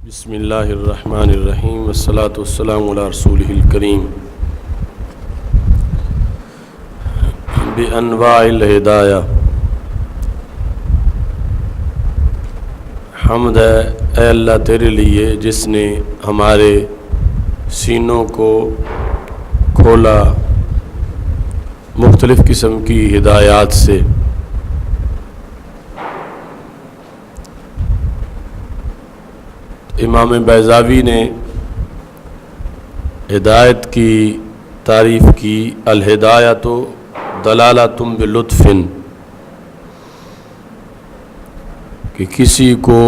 بسم اللہ الرحمن الرحیم والصلاة والسلام علی رسولہ الکریم بانواع الہدایہ۔ حمد ہے اے اللہ تیرے لیے جس نے ہمارے سینوں کو کھولا مختلف قسم کی ہدایات سے۔ امام بیضاوی نے ہدایت کی تعریف کی، الہدایۃ دلالۃ بلطف، کہ کسی کو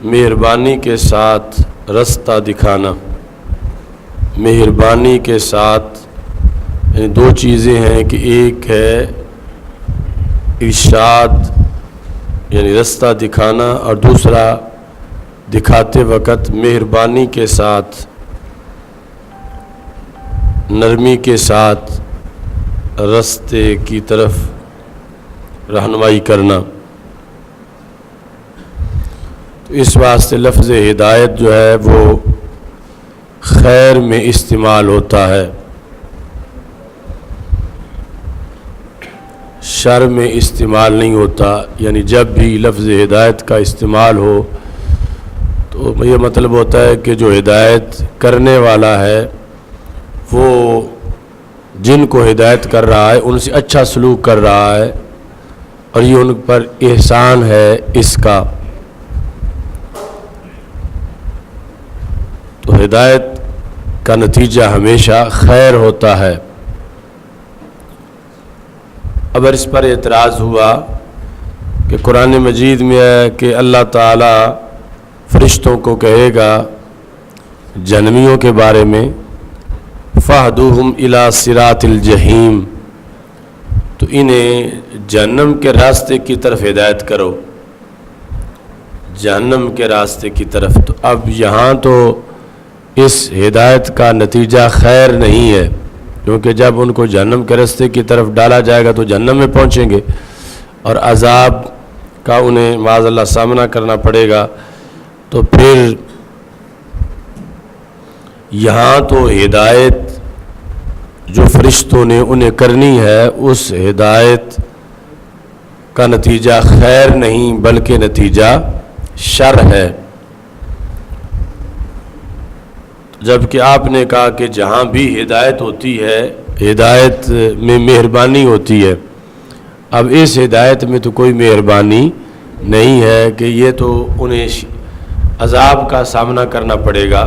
مہربانی کے ساتھ رستہ دکھانا۔ مہربانی کے ساتھ یعنی دو چیزیں ہیں کہ ایک ہے ارشاد یعنی رستہ دکھانا، اور دوسرا دکھاتے وقت مہربانی کے ساتھ نرمی کے ساتھ رستے کی طرف رہنمائی کرنا۔ تو اس واسطے لفظ ہدایت جو ہے وہ خیر میں استعمال ہوتا ہے، شر میں استعمال نہیں ہوتا۔ یعنی جب بھی لفظ ہدایت کا استعمال ہو تو یہ مطلب ہوتا ہے کہ جو ہدایت کرنے والا ہے وہ جن کو ہدایت کر رہا ہے ان سے اچھا سلوک کر رہا ہے، اور یہ ان پر احسان ہے اس کا۔ تو ہدایت کا نتیجہ ہمیشہ خیر ہوتا ہے۔ اب اس پر اعتراض ہوا کہ قرآن مجید میں ہے کہ اللہ تعالیٰ فرشتوں کو کہے گا جہنمیوں کے بارے میں فَاهْدُوهُمْ إِلَىٰ صِرَاطِ الْجَحِيمِ، تو انہیں جہنم کے راستے کی طرف ہدایت کرو، جہنم کے راستے کی طرف۔ تو اب یہاں تو اس ہدایت کا نتیجہ خیر نہیں ہے، کیونکہ جب ان کو جہنم کے راستے کی طرف ڈالا جائے گا تو جہنم میں پہنچیں گے اور عذاب کا انہیں معاذ اللہ سامنا کرنا پڑے گا۔ تو پھر یہاں تو ہدایت جو فرشتوں نے انہیں کرنی ہے اس ہدایت کا نتیجہ خیر نہیں بلکہ نتیجہ شر ہے، جبکہ آپ نے کہا کہ جہاں بھی ہدایت ہوتی ہے ہدایت میں مہربانی ہوتی ہے۔ اب اس ہدایت میں تو کوئی مہربانی نہیں ہے کہ یہ تو انہیں عذاب کا سامنا کرنا پڑے گا،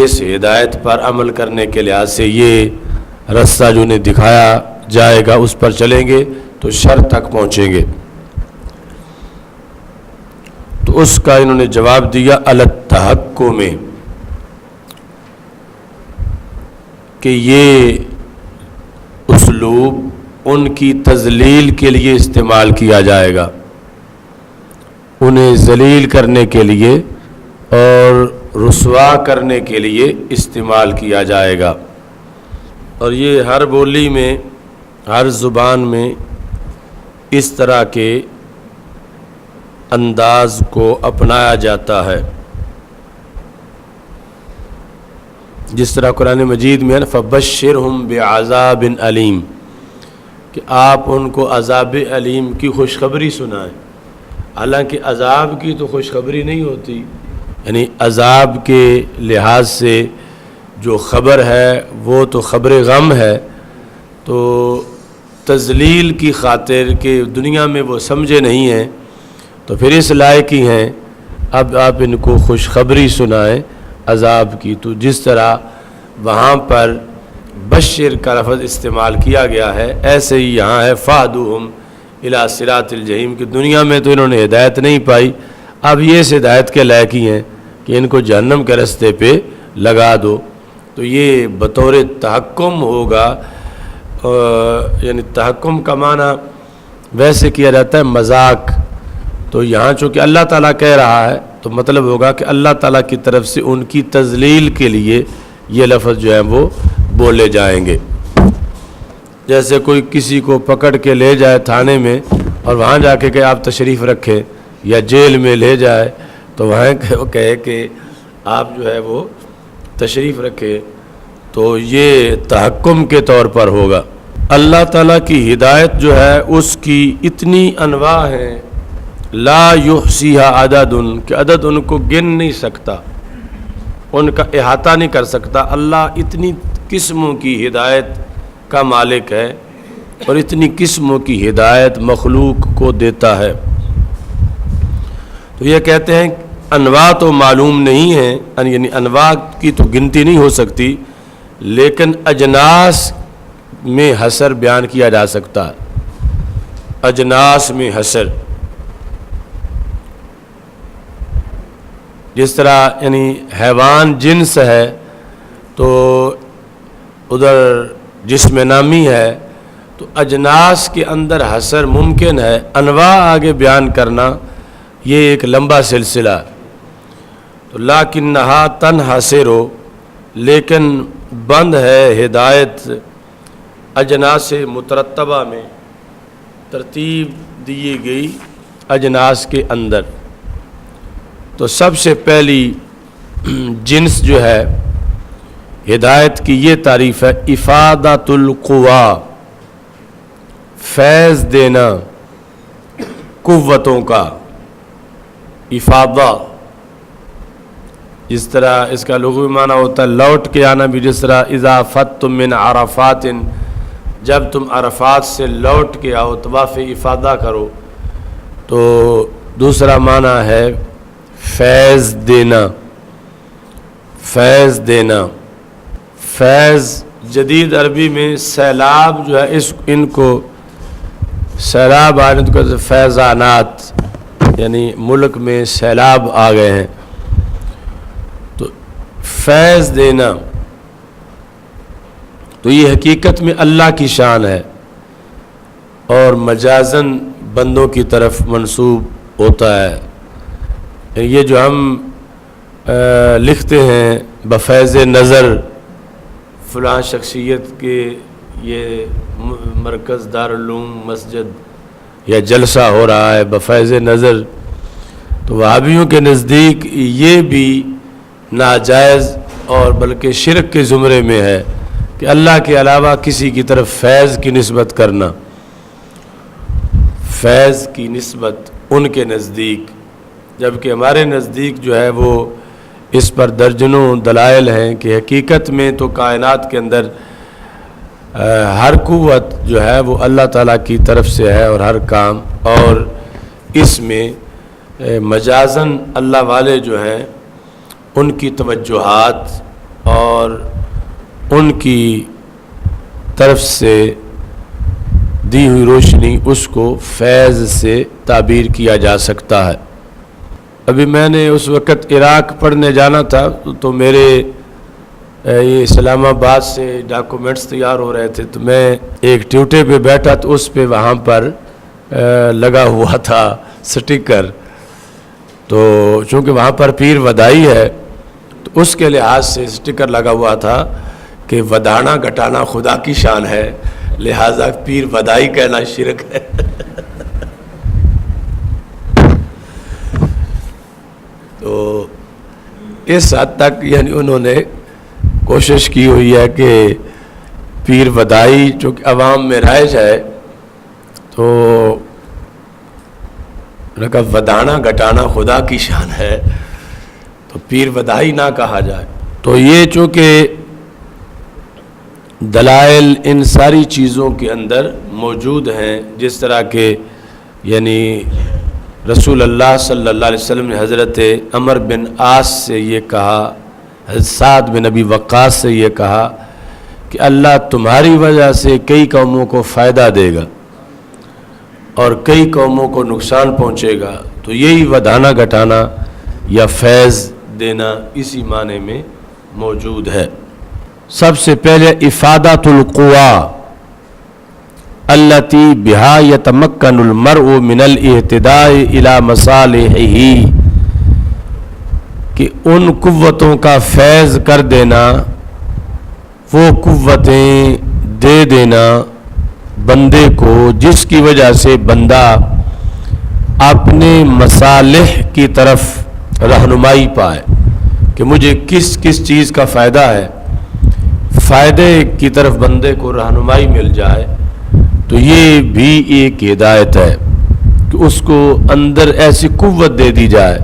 اس ہدایت پر عمل کرنے کے لحاظ سے یہ رستہ جو انہیں دکھایا جائے گا اس پر چلیں گے تو شر تک پہنچیں گے۔ تو اس کا انہوں نے جواب دیا التحکم میں کہ یہ اسلوب ان کی تذلیل کے لیے استعمال کیا جائے گا، انہیں ذلیل کرنے کے لیے اور رسوا کرنے کے لیے استعمال کیا جائے گا۔ اور یہ ہر بولی میں ہر زبان میں اس طرح کے انداز کو اپنایا جاتا ہے، جس طرح قرآن مجید میں فَبَشِّرْهُمْ بِعَذَابٍ عَلِيمٍ، کہ آپ ان کو عذاب علیم کی خوشخبری سنائیں۔ حالانکہ عذاب کی تو خوشخبری نہیں ہوتی، یعنی عذاب کے لحاظ سے جو خبر ہے وہ تو خبر غم ہے، تو تذلیل کی خاطر کہ دنیا میں وہ سمجھے نہیں ہیں تو پھر اس لائق ہی ہیں اب آپ ان کو خوشخبری سنائیں عذاب کی۔ تو جس طرح وہاں پر بشر کا لفظ استعمال کیا گیا ہے ایسے ہی یہاں ہے فَاهْدُوهُمْ اِلَىٰ صِرَاطِ الْجَحِيمِ، کہ دنیا میں تو انہوں نے ہدایت نہیں پائی، اب یہ اس ہدایت کے لائق ہی ہیں کہ ان کو جہنم کے رستے پہ لگا دو۔ تو یہ بطور تحکم ہوگا، یعنی تحکم کا معنی ویسے کیا جاتا ہے مذاق، تو یہاں چونکہ اللہ تعالیٰ کہہ رہا ہے تو مطلب ہوگا کہ اللہ تعالیٰ کی طرف سے ان کی تذلیل کے لیے یہ لفظ جو ہے وہ بولے جائیں گے۔ جیسے کوئی کسی کو پکڑ کے لے جائے تھانے میں اور وہاں جا کے کہ آپ تشریف رکھیں، یا جیل میں لے جائے تو وہاں وہ کہے کہ آپ جو ہے وہ تشریف رکھے تو یہ تحکم کے طور پر ہوگا۔ اللہ تعالیٰ کی ہدایت جو ہے اس کی اتنی انواع ہیں، لا یحصیھا عدد، کہ عدد ان کو گن نہیں سکتا، ان کا احاطہ نہیں کر سکتا۔ اللہ اتنی قسموں کی ہدایت کا مالک ہے اور اتنی قسموں کی ہدایت مخلوق کو دیتا ہے۔ تو یہ کہتے ہیں انواع تو معلوم نہیں ہیں، یعنی انواع کی تو گنتی نہیں ہو سکتی، لیکن اجناس میں حصر بیان کیا جا سکتا ہے، اجناس میں حصر۔ جس طرح یعنی حیوان جنس ہے تو ادھر جسم نامی ہے، تو اجناس کے اندر حصر ممکن ہے، انواع آگے بیان کرنا یہ ایک لمبا سلسلہ ہے۔ تو لاکنھا تنحصر، لیکن بند ہے ہدایت اجناس مترتبہ میں، ترتیب دی گئی اجناس کے اندر۔ تو سب سے پہلی جنس جو ہے ہدایت کی یہ تعریف ہے، افادۃ القوا، فیض دینا قوتوں کا، افادہ۔ جس طرح اس کا لغوی معنی ہوتا ہے لوٹ کے آنا بھی، جس طرح اذا فتم من عرفات، جب تم عرفات سے لوٹ کے آؤ، طواف افادہ کرو۔ تو دوسرا معنی ہے فیض دینا، فیض دینا۔ فیض جدید عربی میں سیلاب جو ہے ان کو سیلاب آنے تو کہتے ہیں فیضانات، یعنی ملک میں سیلاب آ گئے ہیں، تو فیض دینا۔ تو یہ حقیقت میں اللہ کی شان ہے اور مجازن بندوں کی طرف منسوب ہوتا ہے۔ یہ جو ہم لکھتے ہیں بفیض نظر فلاں شخصیت کے یہ مرکز دارالعلوم مسجد یا جلسہ ہو رہا ہے بفیض نظر، تو وہابیوں کے نزدیک یہ بھی ناجائز اور بلکہ شرک کے زمرے میں ہے کہ اللہ کے علاوہ کسی کی طرف فیض کی نسبت کرنا، فیض کی نسبت ان کے نزدیک، جبکہ ہمارے نزدیک جو ہے وہ اس پر درجنوں دلائل ہیں کہ حقیقت میں تو کائنات کے اندر ہر قوت جو ہے وہ اللہ تعالیٰ کی طرف سے ہے اور ہر کام، اور اس میں مجازن اللہ والے جو ہیں ان کی توجہات اور ان کی طرف سے دی ہوئی روشنی اس کو فیض سے تعبیر کیا جا سکتا ہے۔ ابھی میں نے اس وقت عراق پڑھنے جانا تھا تو میرے یہ اسلام آباد سے ڈاکومنٹس تیار ہو رہے تھے، تو میں ایک ٹیوٹے پہ بیٹھا تو اس پہ وہاں پر لگا ہوا تھا سٹیکر، تو چونکہ وہاں پر پیر ودائی ہے تو اس کے لحاظ سے سٹیکر لگا ہوا تھا کہ ودانا گھٹانا خدا کی شان ہے، لہٰذا پیر ودائی کہنا شرک ہے۔ تو اس حد تک یعنی انہوں نے کوشش کی ہوئی ہے کہ پیر ودائی چونکہ عوام میں رائج ہے تو انہوں نے کہا ودانا گھٹانا خدا کی شان ہے، تو پیر ودائی نہ کہا جائے۔ تو یہ چونکہ دلائل ان ساری چیزوں کے اندر موجود ہیں، جس طرح کہ یعنی رسول اللہ صلی اللہ علیہ وسلم نے حضرت عمر بن عاص سے یہ کہا، حضرت سعد بن ابی وقاص سے یہ کہا کہ اللہ تمہاری وجہ سے کئی قوموں کو فائدہ دے گا اور کئی قوموں کو نقصان پہنچے گا، تو یہی ودانا گھٹانا یا فیض دینا اسی معنی میں موجود ہے۔ سب سے پہلے افادۃ القوا التی بہا یتمکن المرء من الاہتداء الی مصالحہ، کہ ان قوتوں کا فیض کر دینا، وہ قوتیں دے دینا بندے کو جس کی وجہ سے بندہ اپنے مصالح کی طرف رہنمائی پائے کہ مجھے کس کس چیز کا فائدہ ہے، فائدے کی طرف بندے کو رہنمائی مل جائے، تو یہ بھی ایک ہدایت ہے کہ اس کو اندر ایسی قوت دے دی جائے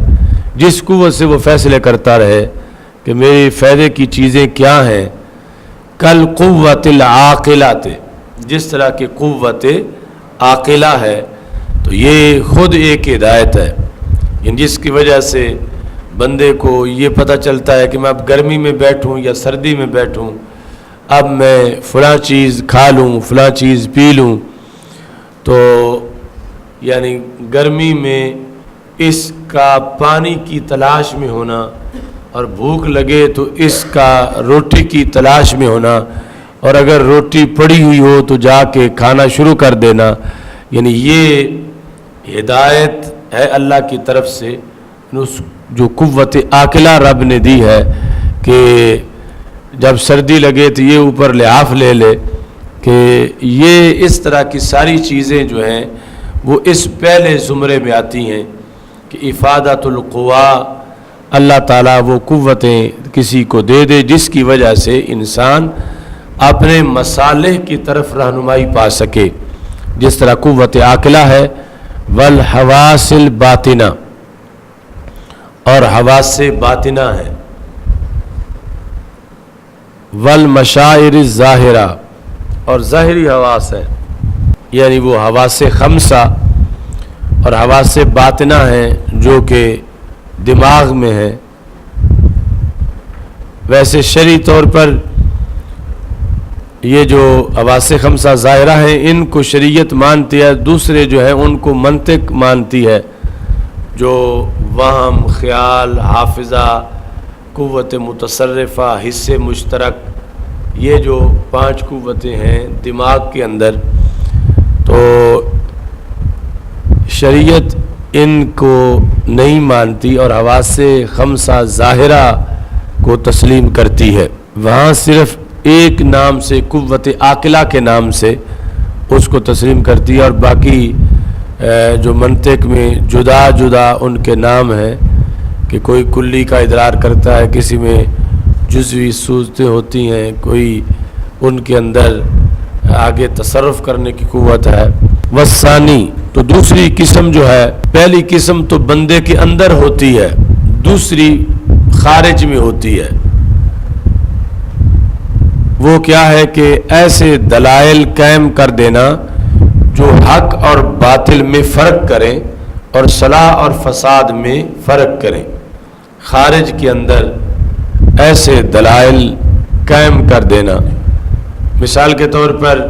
جس قوت سے وہ فیصلے کرتا رہے کہ میرے فائدے کی چیزیں کیا ہیں۔ کل قوت العاقلات، جس طرح کی قوت عاقلہ ہے، تو یہ خود ایک ہدایت ہے، جس کی وجہ سے بندے کو یہ پتہ چلتا ہے کہ میں اب گرمی میں بیٹھوں یا سردی میں بیٹھوں، اب میں فلاں چیز کھا لوں، فلاں چیز پی لوں، تو یعنی گرمی میں اس کا پانی کی تلاش میں ہونا، اور بھوک لگے تو اس کا روٹی کی تلاش میں ہونا، اور اگر روٹی پڑی ہوئی ہو تو جا کے کھانا شروع کر دینا، یعنی یہ ہدایت ہے اللہ کی طرف سے، جو قوت عاقلہ رب نے دی ہے کہ جب سردی لگے تو یہ اوپر لحاف لے لے، کہ یہ اس طرح کی ساری چیزیں جو ہیں وہ اس پہلے زمرے میں آتی ہیں کہ افادۃ القوا، اللہ تعالیٰ وہ قوتیں کسی کو دے دے جس کی وجہ سے انسان اپنے مصالح کی طرف رہنمائی پا سکے، جس طرح قوت عاقلہ ہے، والحواس الباطنہ، اور حواس باطنہ ہے، والمشاعر الظاہرہ، اور ظاہری حواس ہے، یعنی وہ حواس خمسہ اور حواس باطنہ ہیں جو کہ دماغ میں ہے۔ ویسے شرعی طور پر یہ جو حواس خمسہ ظاہرہ ہیں ان کو شریعت مانتی ہے، دوسرے جو ہیں ان کو منطق مانتی ہے، جو وہم، خیال، حافظہ، قوت متصرفہ، حصے مشترک، یہ جو 5 قوتیں ہیں دماغ کے اندر، تو شریعت ان کو نہیں مانتی اور حواس خمسہ ظاہرہ کو تسلیم کرتی ہے۔ وہاں صرف ایک نام سے، قوت عاقلہ کے نام سے اس کو تسلیم کرتی ہے، اور باقی جو منطق میں جدا جدا ان کے نام ہیں کہ کوئی کلی کا ادرار کرتا ہے، کسی میں جزوی صورتیں ہوتی ہیں، کوئی ان کے اندر آگے تصرف کرنے کی قوت ہے۔ والثانی، تو دوسری قسم جو ہے، پہلی قسم تو بندے کے اندر ہوتی ہے، دوسری خارج میں ہوتی ہے۔ وہ کیا ہے کہ ایسے دلائل قائم کر دینا جو حق اور باطل میں فرق کریں اور صلاح اور فساد میں فرق کریں۔ خارج کے اندر ایسے دلائل قائم کر دینا، مثال کے طور پر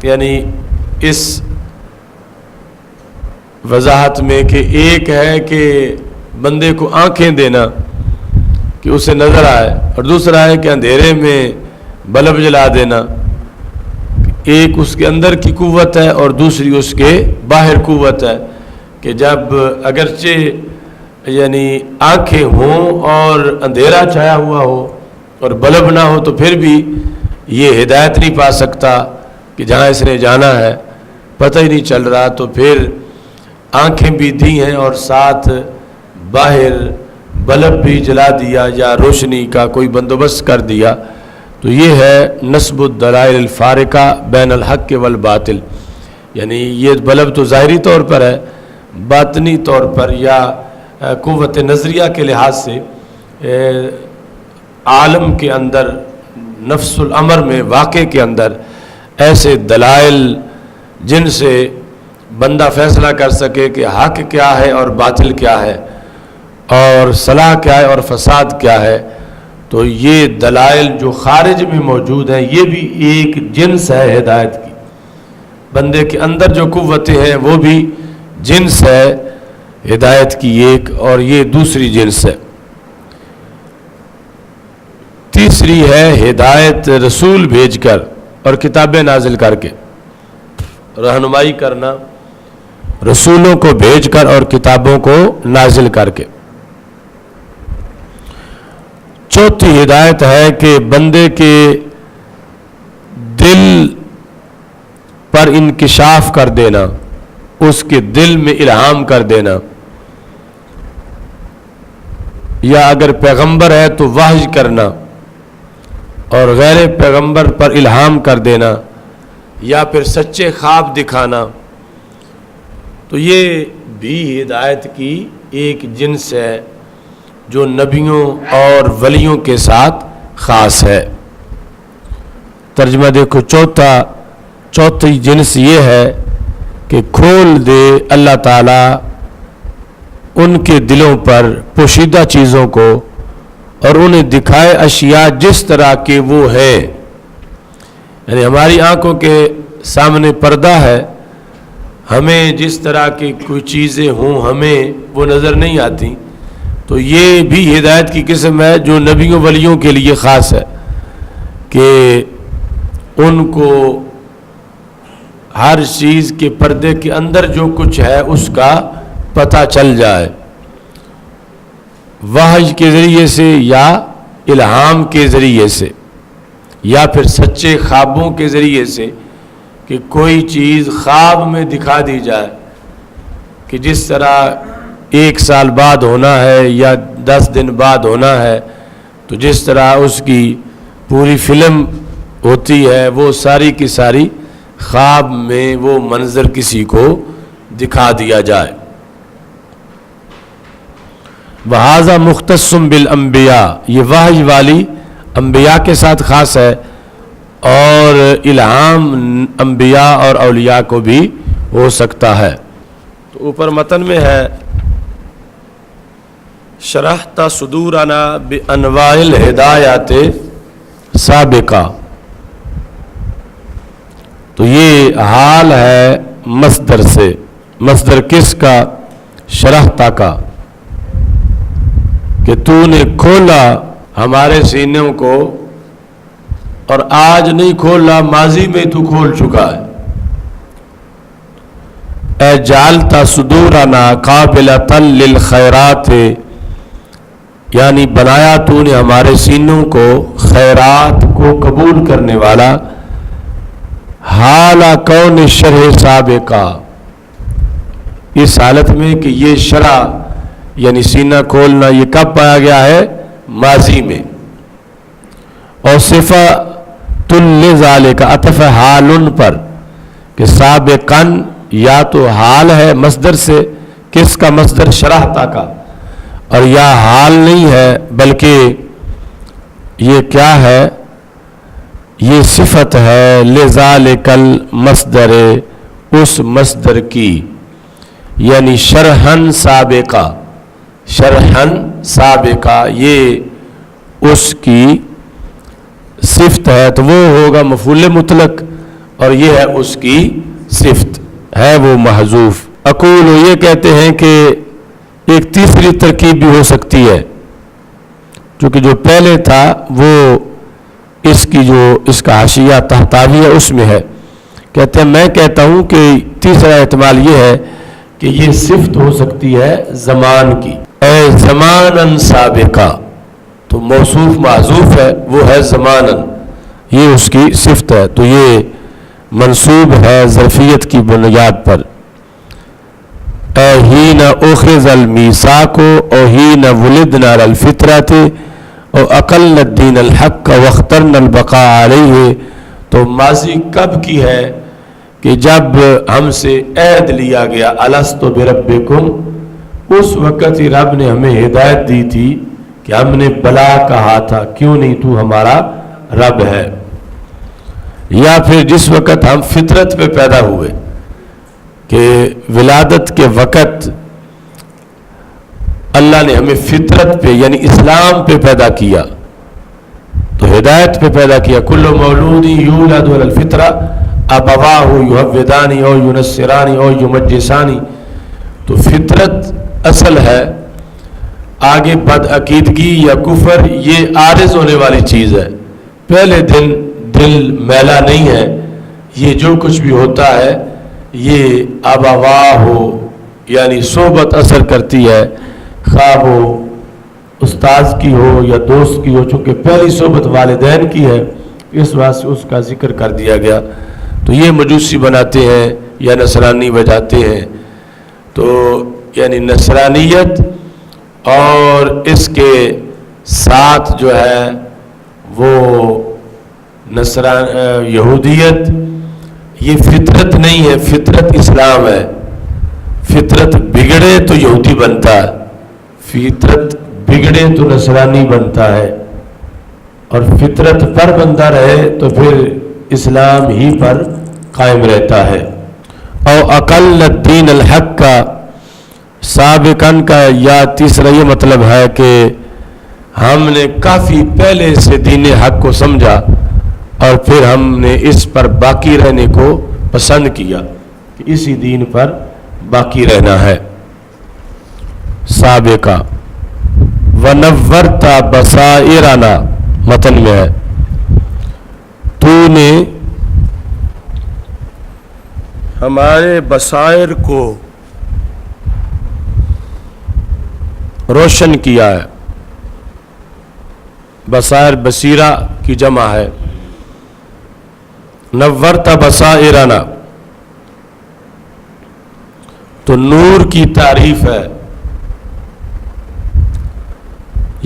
یعنی اس وضاحت میں کہ ایک ہے کہ بندے کو آنکھیں دینا کہ اسے نظر آئے، اور دوسرا ہے کہ اندھیرے میں بلب جلا دینا۔ ایک اس کے اندر کی قوت ہے اور دوسری اس کے باہر قوت ہے، کہ جب اگرچہ یعنی آنکھیں ہوں اور اندھیرا چھایا ہوا ہو اور بلب نہ ہو تو پھر بھی یہ ہدایت نہیں پا سکتا کہ جہاں اس نے جانا ہے پتہ ہی نہیں چل رہا، تو پھر آنکھیں بھی دی ہیں اور ساتھ باہر بلب بھی جلا دیا یا روشنی کا کوئی بندوبست کر دیا، تو یہ ہے نصب الدلائل الفارقہ بین الحق والباطل۔ یعنی یہ بلب تو ظاہری طور پر ہے، باطنی طور پر یا قوت نظریہ کے لحاظ سے عالم کے اندر، نفس الامر میں، واقع کے اندر ایسے دلائل جن سے بندہ فیصلہ کر سکے کہ حق کیا ہے اور باطل کیا ہے، اور صلاح کیا ہے اور فساد کیا ہے، تو یہ دلائل جو خارج میں موجود ہیں یہ بھی ایک جنس ہے ہدایت کی۔ بندے کے اندر جو قوتیں ہیں وہ بھی جنس ہے ہدایت کی ایک، اور یہ دوسری جنس ہے۔ تیسری ہے ہدایت رسول بھیج کر اور کتابیں نازل کر کے، رہنمائی کرنا رسولوں کو بھیج کر اور کتابوں کو نازل کر کے۔ چوتھی ہدایت ہے کہ بندے کے دل پر انکشاف کر دینا، اس کے دل میں الہام کر دینا یا اگر پیغمبر ہے تو وحی کرنا اور غیر پیغمبر پر الہام کر دینا یا پھر سچے خواب دکھانا، تو یہ بھی ہدایت کی ایک جنس ہے جو نبیوں اور ولیوں کے ساتھ خاص ہے۔ ترجمہ دیکھو، چوتھی جنس یہ ہے کہ کھول دے اللہ تعالیٰ ان کے دلوں پر پوشیدہ چیزوں کو اور انہیں دکھائے اشیاء جس طرح کے وہ ہیں، یعنی ہماری آنکھوں کے سامنے پردہ ہے، ہمیں جس طرح کی کوئی چیزیں ہوں ہمیں وہ نظر نہیں آتی، تو یہ بھی ہدایت کی قسم ہے جو نبیوں ولیوں کے لیے خاص ہے کہ ان کو ہر چیز کے پردے کے اندر جو کچھ ہے اس کا پتہ چل جائے، وحی کے ذریعے سے یا الہام کے ذریعے سے یا پھر سچے خوابوں کے ذریعے سے، کہ کوئی چیز خواب میں دکھا دی جائے کہ جس طرح 1 سال بعد ہونا ہے یا 10 دن بعد ہونا ہے، تو جس طرح اس کی پوری فلم ہوتی ہے وہ ساری کی ساری خواب میں وہ منظر کسی کو دکھا دیا جائے۔ وَهَذَا مُخْتَصٌ بِالْأَنْبِيَاءِ، یہ وحی والی انبیاء کے ساتھ خاص ہے، اور الہام انبیاء اور اولیاء کو بھی ہو سکتا ہے۔ تو اوپر متن میں ہے شرحت صدورنا بانواع الہدایات سابقہ، تو یہ حال ہے مصدر سے، مصدر کس کا؟ شرحتا کا، کہ تو نے کھولا ہمارے سینوں کو، اور آج نہیں کھولا، ماضی میں تو کھول چکا ہے۔ اے جعلتا صدورنا قابلۃ للخیرات، یعنی بنایا تو نے ہمارے سینوں کو خیرات کو قبول کرنے والا، حال کون شرح سابقہ، اس حالت میں کہ یہ شرح یعنی سینہ کھولنا یہ کب پایا گیا ہے؟ ماضی میں۔ اور صفۃ لذالک عطف حال پر، کہ سابقاً یا تو حال ہے مصدر سے، کس کا؟ مصدر شرحتا کا، اور یا حال نہیں ہے بلکہ یہ کیا ہے؟ یہ صفت ہے لذالک المصدر، اس مصدر کی، یعنی شرحن سابقہ، شرحن سابقہ یہ اس کی صفت ہے، تو وہ ہوگا مفعول مطلق، اور یہ ہے اس کی صفت، ہے وہ محذوف۔ اقول یہ کہتے ہیں کہ ایک تیسری ترکیب بھی ہو سکتی ہے، چونکہ جو پہلے تھا وہ اس کی جو اس کا حاشیہ تحتاوی ہے اس میں ہے، کہتے ہیں میں کہتا ہوں کہ تیسرا احتمال یہ ہے کہ یہ صفت ہو سکتی ہے زمان کی، اے زماناً سابقہ، تو موصوف محذوف ہے، وہ ہے زماناً، یہ اس کی صفت ہے، تو یہ منصوب ہے ظرفیت کی بنیاد پر۔ اے حین اخذ المیثاق او حین ولدنا علی الفطرۃ او اقلنا الدین الحق واخترنا البقاء علیہ، تو ماضی کب کی ہے؟ کہ جب ہم سے عہد لیا گیا، الستو بربکم، اس وقت ہی رب نے ہمیں ہدایت دی تھی کہ ہم نے بلا کہا تھا کیوں نہیں تو ہمارا رب ہے، یا پھر جس وقت ہم فطرت پہ پیدا ہوئے، کہ ولادت کے وقت اللہ نے ہمیں فطرت پہ یعنی اسلام پہ پیدا کیا، تو ہدایت پہ پیدا کیا۔ کل مولود یولد علی الفطرہ ابواہ یہودانی او ینصرانی او یمجسانی، تو فطرت اصل ہے، آگے بد عقیدگی یا کفر یہ عارض ہونے والی چیز ہے، پہلے دن دل میلا نہیں ہے، یہ جو کچھ بھی ہوتا ہے یہ ابواہ ہو یعنی صحبت اثر کرتی ہے، خواہ وہ استاذ کی ہو یا دوست کی ہو، چونکہ پہلی صحبت والدین کی ہے اس واسطے اس کا ذکر کر دیا گیا۔ تو یہ مجوسی بناتے ہیں یا نصرانی بجاتے ہیں، تو یعنی نصرانیت اور اس کے ساتھ جو ہے وہ یہودیت، یہ فطرت نہیں ہے، فطرت اسلام ہے۔ فطرت بگڑے تو یہودی بنتا ہے، فطرت بگڑے تو نصرانی بنتا ہے، اور فطرت پر بندہ رہے تو پھر اسلام ہی پر قائم رہتا ہے۔ او اقل الدین الحق کا سابقاً کا یا تیسرا یہ مطلب ہے کہ ہم نے کافی پہلے سے دین حق کو سمجھا اور پھر ہم نے اس پر باقی رہنے کو پسند کیا کہ اسی دین پر باقی رہنا ہے۔ سابقہ وَنَوَّرْتَ بَصَائِرَنَا متن میں ہے، تو نے ہمارے بصائر کو روشن کیا ہے۔ بصائر بصیرہ کی جمع ہے۔ نورت بصائرنا تو نور کی تعریف ہے۔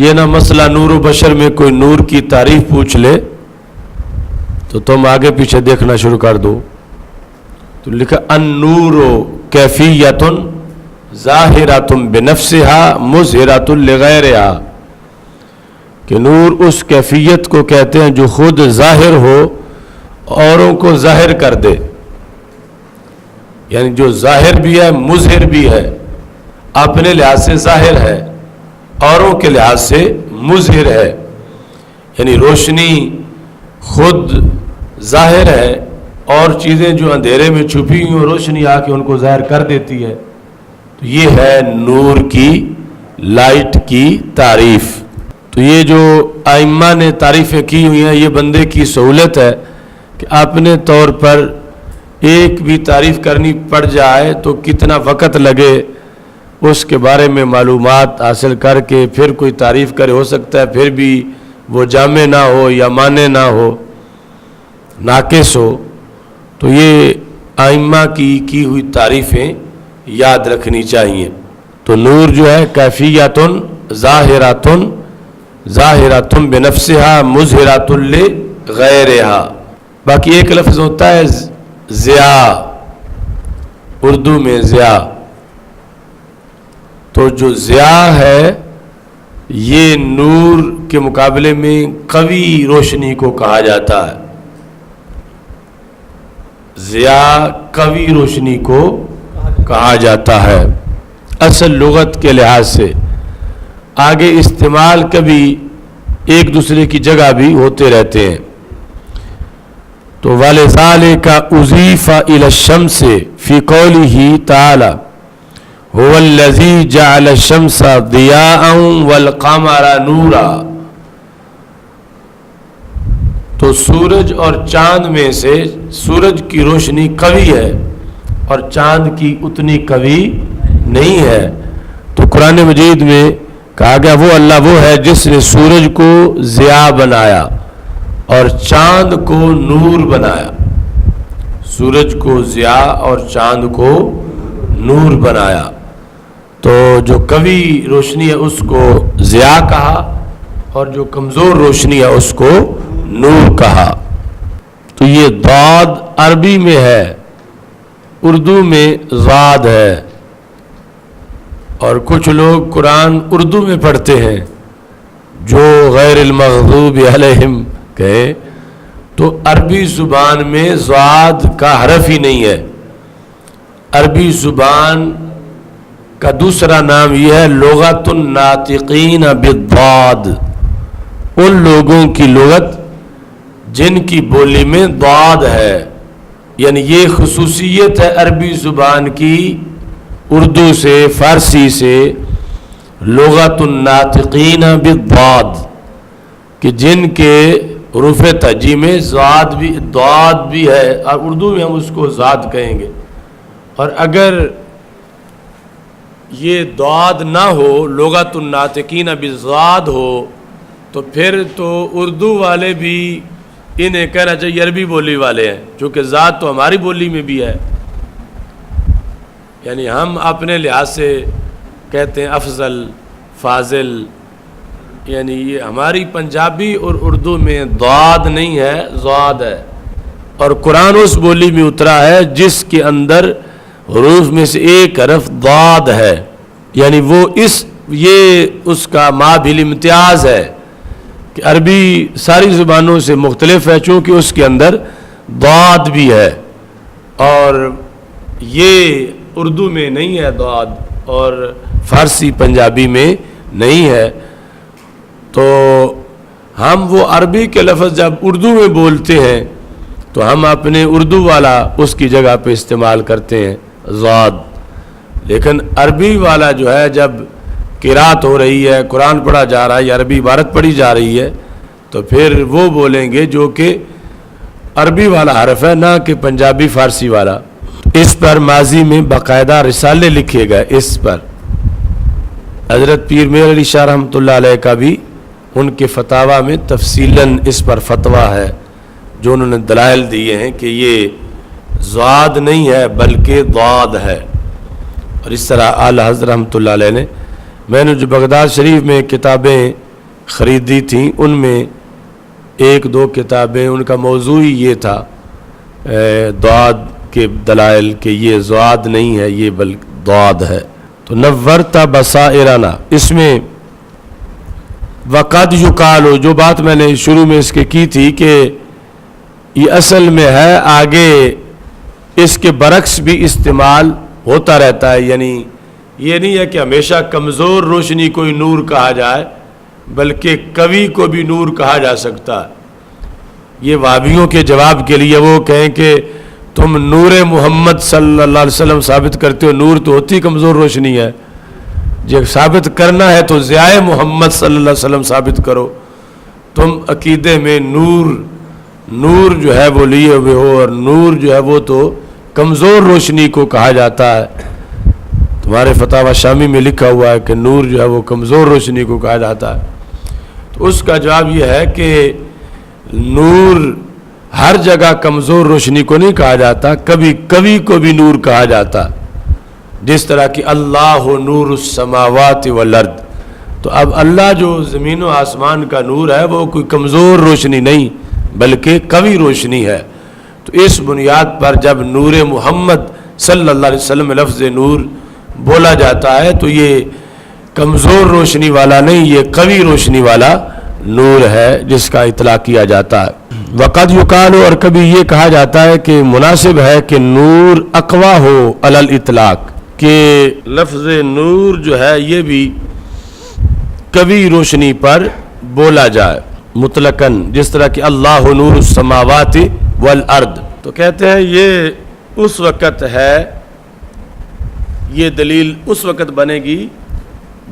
یہ نہ مسئلہ نور و بشر میں کوئی نور کی تعریف پوچھ لے تو تم آگے پیچھے دیکھنا شروع کر دو۔ تو لکھا النور کیفیت ظاہرۃ بنفسها مظہرۃ لغیرہا، کہ نور اس کیفیت کو کہتے ہیں جو خود ظاہر ہو، اوروں کو ظاہر کر دے، یعنی جو ظاہر بھی ہے مظہر بھی ہے، اپنے لحاظ سے ظاہر ہے، اوروں کے لحاظ سے مظہر ہے، یعنی روشنی خود ظاہر ہے اور چیزیں جو اندھیرے میں چھپی ہوئی ہیں روشنی آ کے ان کو ظاہر کر دیتی ہے۔ تو یہ ہے نور کی، لائٹ کی تعریف۔ تو یہ جو ائمہ نے تعریفیں کی ہوئی ہیں یہ بندے کی سہولت ہے کہ اپنے طور پر ایک بھی تعریف کرنی پڑ جائے تو کتنا وقت لگے اس کے بارے میں معلومات حاصل کر کے پھر کوئی تعریف کرے، ہو سکتا ہے پھر بھی وہ جامع نہ ہو یا معنی نہ ہو، ناقص ہو۔ تو یہ ائمہ کی ہوئی تعریفیں یاد رکھنی چاہیے۔ تو نور جو ہے کیفیت ظاہرۃ بنفسها مظہرۃ لغیرہا۔ باقی ایک لفظ ہوتا ہے ضیاء، اردو میں ضیاء، تو جو ضیاء ہے یہ نور کے مقابلے میں قوی روشنی کو کہا جاتا ہے۔ ضیاء قوی روشنی کو کہا جاتا ہے اصل لغت کے لحاظ سے۔ آگے استعمال کبھی ایک دوسرے کی جگہ بھی ہوتے رہتے ہیں۔ تو وَلِذَالِكَ أُضِيفَ إِلَى الشَّمْسِ فِي قَوْلِهِ تَعَالَى هُوَ الَّذِي جَعَلَ الشَّمْسَ ضِيَاءً وَالْقَمَرَ نُورًا۔ تو سورج اور چاند میں سے سورج کی روشنی قوی ہے اور چاند کی اتنی قوی نہیں ہے۔ تو قرآن مجید میں کہا گیا وہ اللہ وہ ہے جس نے سورج کو ضیاء بنایا اور چاند کو نور بنایا۔ سورج کو ضیاء اور چاند کو نور بنایا۔ تو جو قوی روشنی ہے اس کو ضیاء کہا اور جو کمزور روشنی ہے اس کو نور کہا۔ تو یہ ضاد عربی میں ہے، اردو میں ضاد ہے، اور کچھ لوگ قرآن اردو میں پڑھتے ہیں جو غیر المغضوب علیہم کہے، تو عربی زبان میں ضاد کا حرف ہی نہیں ہے۔ عربی زبان کا دوسرا نام یہ ہے لغت الناطقین بالضاد، ان لوگوں کی لغت جن کی بولی میں ضاد ہے، یعنی یہ خصوصیت ہے عربی زبان کی اردو سے فارسی سے لغت الناطقین بالضاد، کہ جن کے حروف تہجی میں ضاد بھی ہے اور اردو میں ہم اس کو ضاد کہیں گے۔ اور اگر یہ ضاد نہ ہو، لغت الناطقین بالضاد ہو، تو پھر تو اردو والے بھی انہیں کہنا چاہیے عربی بولی والے ہیں، چونکہ ذات تو ہماری بولی میں بھی ہے۔ یعنی ہم اپنے لحاظ سے کہتے ہیں افضل فاضل، یعنی یہ ہماری پنجابی اور اردو میں ضاد نہیں ہے، ضاد ہے، اور قرآن اس بولی میں اترا ہے جس کے اندر حروف میں سے ایک حرف ضاد ہے، یعنی وہ یہ اس کا ما بالامتیاز ہے کہ عربی ساری زبانوں سے مختلف ہے چونکہ اس کے اندر ضاد بھی ہے، اور یہ اردو میں نہیں ہے ضاد، اور فارسی پنجابی میں نہیں ہے۔ تو ہم وہ عربی کے لفظ جب اردو میں بولتے ہیں تو ہم اپنے اردو والا اس کی جگہ پہ استعمال کرتے ہیں ضاد، لیکن عربی والا جو ہے جب قرات ہو رہی ہے، قرآن پڑھا جا رہا ہے یا عربی عبارت پڑھی جا رہی ہے تو پھر وہ بولیں گے جو کہ عربی والا حرف ہے، نہ کہ پنجابی فارسی والا۔ اس پر ماضی میں باقاعدہ رسالے لکھے گئے، اس پر حضرت پیر میر علی شاہ رحمۃ اللہ علیہ کا بھی ان کے فتاویٰ میں تفصیلاً اس پر فتویٰ ہے، جو انہوں نے دلائل دیے ہیں کہ یہ ضاد نہیں ہے بلکہ ضاد ہے۔ اور اس طرح اعلی حضرت رحمۃ اللہ علیہ نے، میں نے جو بغداد شریف میں کتابیں خریدی تھیں ان میں ایک دو کتابیں ان کا موضوع ہی یہ تھا ضاد کے دلائل کہ یہ ضاد نہیں ہے یہ بلکہ ضاد ہے۔ تو نورت بصائرنا، اس میں وقد یقال، جو بات میں نے شروع میں اس کے کی تھی کہ یہ اصل میں ہے، آگے اس کے برعکس بھی استعمال ہوتا رہتا ہے، یعنی یہ نہیں ہے کہ ہمیشہ کمزور روشنی کو نور کہا جائے بلکہ قوی کو بھی نور کہا جا سکتا ہے۔ یہ وہابیوں کے جواب کے لیے وہ کہیں کہ تم نور محمد صلی اللہ علیہ وسلم ثابت کرتے ہو، نور تو ہوتی کمزور روشنی ہے، جب ثابت کرنا ہے تو ضیاء محمد صلی اللہ علیہ وسلم ثابت کرو۔ تم عقیدے میں نور جو ہے وہ لیے ہوئے ہو، اور نور جو ہے وہ تو کمزور روشنی کو کہا جاتا ہے۔ تمہارے فتاوی شامی میں لکھا ہوا ہے کہ نور جو ہے وہ کمزور روشنی کو کہا جاتا ہے۔ تو اس کا جواب یہ ہے کہ نور ہر جگہ کمزور روشنی کو نہیں کہا جاتا، کبھی کبھی کو بھی نور کہا جاتا، جس طرح کہ اللہ نور السماوات والارض۔ تو اب اللہ جو زمین و آسمان کا نور ہے وہ کوئی کمزور روشنی نہیں بلکہ قوی روشنی ہے۔ تو اس بنیاد پر جب نور محمد صلی اللہ علیہ وسلم لفظ نور بولا جاتا ہے تو یہ کمزور روشنی والا نہیں، یہ قوی روشنی والا نور ہے جس کا اطلاق کیا جاتا ہے۔ وقد یقال، اور کبھی یہ کہا جاتا ہے کہ مناسب ہے کہ نور اقوا ہو علی الاطلاق، کہ لفظ نور جو ہے یہ بھی قوی روشنی پر بولا جائے مطلقاً، جس طرح کہ اللہ نور السماوات والارض۔ تو کہتے ہیں یہ اس وقت ہے، یہ دلیل اس وقت بنے گی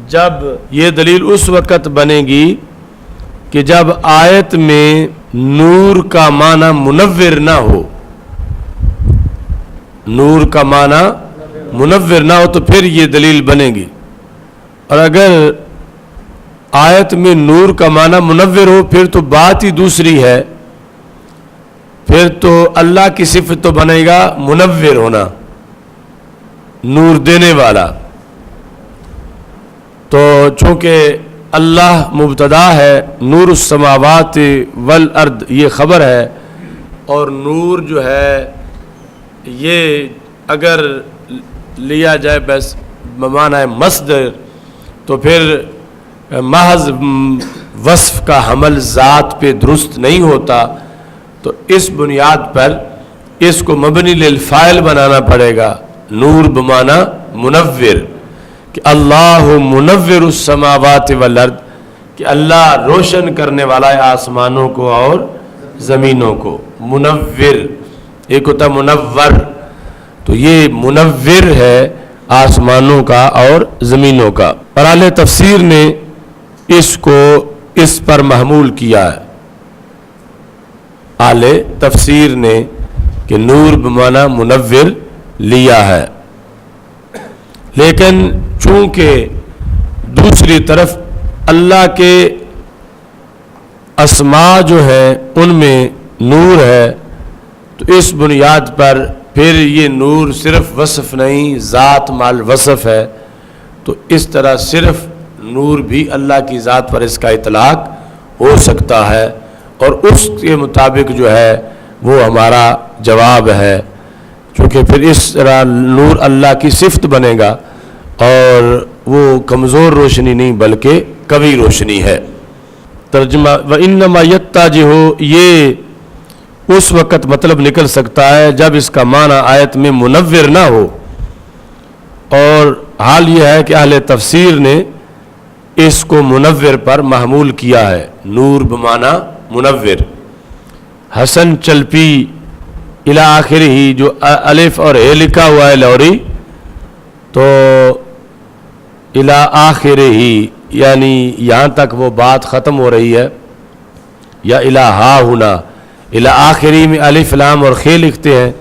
جب یہ دلیل اس وقت بنے گی کہ جب آیت میں نور کا معنی منور نہ ہو، نور کا معنی منور نہ ہو تو پھر یہ دلیل بنے گی، اور اگر آیت میں نور کا معنی منور ہو پھر تو بات ہی دوسری ہے، پھر تو اللہ کی صفت تو بنے گا منور ہونا، نور دینے والا۔ تو چونکہ اللہ مبتدا ہے، نور السماوات والارض یہ خبر ہے، اور نور جو ہے یہ اگر لیا جائے بس بمعنی مصدر تو پھر محض وصف کا حمل ذات پہ درست نہیں ہوتا، تو اس بنیاد پر اس کو مبنی للفاعل بنانا پڑے گا، نور بمعنی منور، کہ اللہ منور السماوات والارض، کہ اللہ روشن کرنے والا ہے آسمانوں کو اور زمینوں کو۔ منور ایک ہوتا منور، تو یہ منور ہے آسمانوں کا اور زمینوں کا۔ اور اہل تفسیر نے اس کو اس پر محمول کیا ہے، اہل تفسیر نے کہ نور بمعنی منور لیا ہے، لیکن چونکہ دوسری طرف اللہ کے اسماء جو ہیں ان میں نور ہے، تو اس بنیاد پر پھر یہ نور صرف وصف نہیں ذات مال وصف ہے، تو اس طرح صرف نور بھی اللہ کی ذات پر اس کا اطلاق ہو سکتا ہے، اور اس کے مطابق جو ہے وہ ہمارا جواب ہے، چونکہ پھر اس طرح نور اللہ کی صفت بنے گا اور وہ کمزور روشنی نہیں بلکہ قوی روشنی ہے۔ ترجمہ وَإِنَّمَا يَتَّجِهُ، یہ اس وقت مطلب نکل سکتا ہے جب اس کا معنی آیت میں منور نہ ہو، اور حال یہ ہے کہ اہل تفسیر نے اس کو منور پر محمول کیا ہے، نور بمعنی منور۔ حسن چلپی الی آخر ہی، جو الف اور اے لکھا ہوا ہے لوری، تو الی آخر ہی یعنی یہاں تک وہ بات ختم ہو رہی ہے، یا الی ہا ہونا، الی آخری میں الف لام اور خے لکھتے ہیں،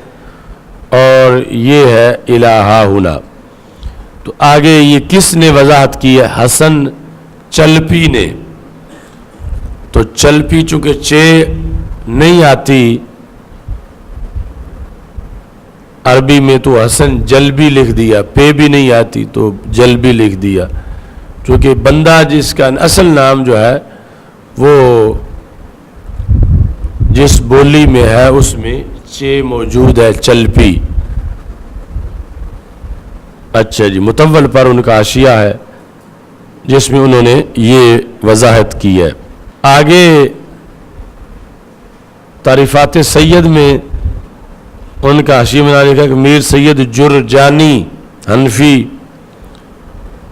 اور یہ ہے الی ہا ہونا۔ تو آگے یہ کس نے وضاحت کی ہے؟ حسن چلپی نے۔ تو چلپی چونکہ چے نہیں آتی عربی میں، تو حسن جلبی لکھ دیا، پے بھی نہیں آتی تو جلبی لکھ دیا، چونکہ بندہ جس کا اصل نام جو ہے وہ جس بولی میں ہے اس میں چے موجود ہے، چلپی۔ اچھا جی، متول پر ان کا حاشیہ ہے جس میں انہوں نے یہ وضاحت کی ہے۔ آگے تعریفات سید میں ان کا حاشیہ میں لکھا کہ میر سید جرجانی حنفی۔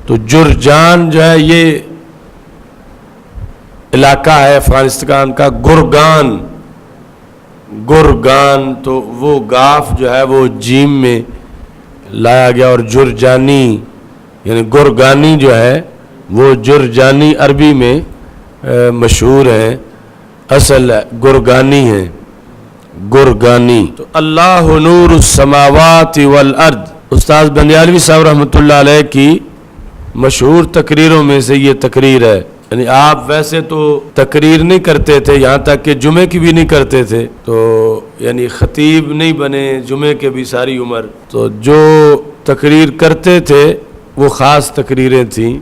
تو جرجان جو ہے یہ علاقہ ہے افغانستان کا، گرگان، گرگان تو وہ گاف جو ہے وہ جیم میں لایا گیا، اور جرجانی یعنی گرگانی جو ہے وہ جرجانی عربی میں مشہور ہیں، اصل گرگانی ہے، گرگانی۔ تو اللہ نور السماوات والارض، استاد بندیالوی صاحب رحمۃ اللہ علیہ کی مشہور تقریروں میں سے یہ تقریر ہے۔ یعنی آپ ویسے تو تقریر نہیں کرتے تھے، یہاں تک کہ جمعے کی بھی نہیں کرتے تھے، تو یعنی خطیب نہیں بنے جمعے کے بھی ساری عمر، تو جو تقریر کرتے تھے وہ خاص تقریریں تھیں،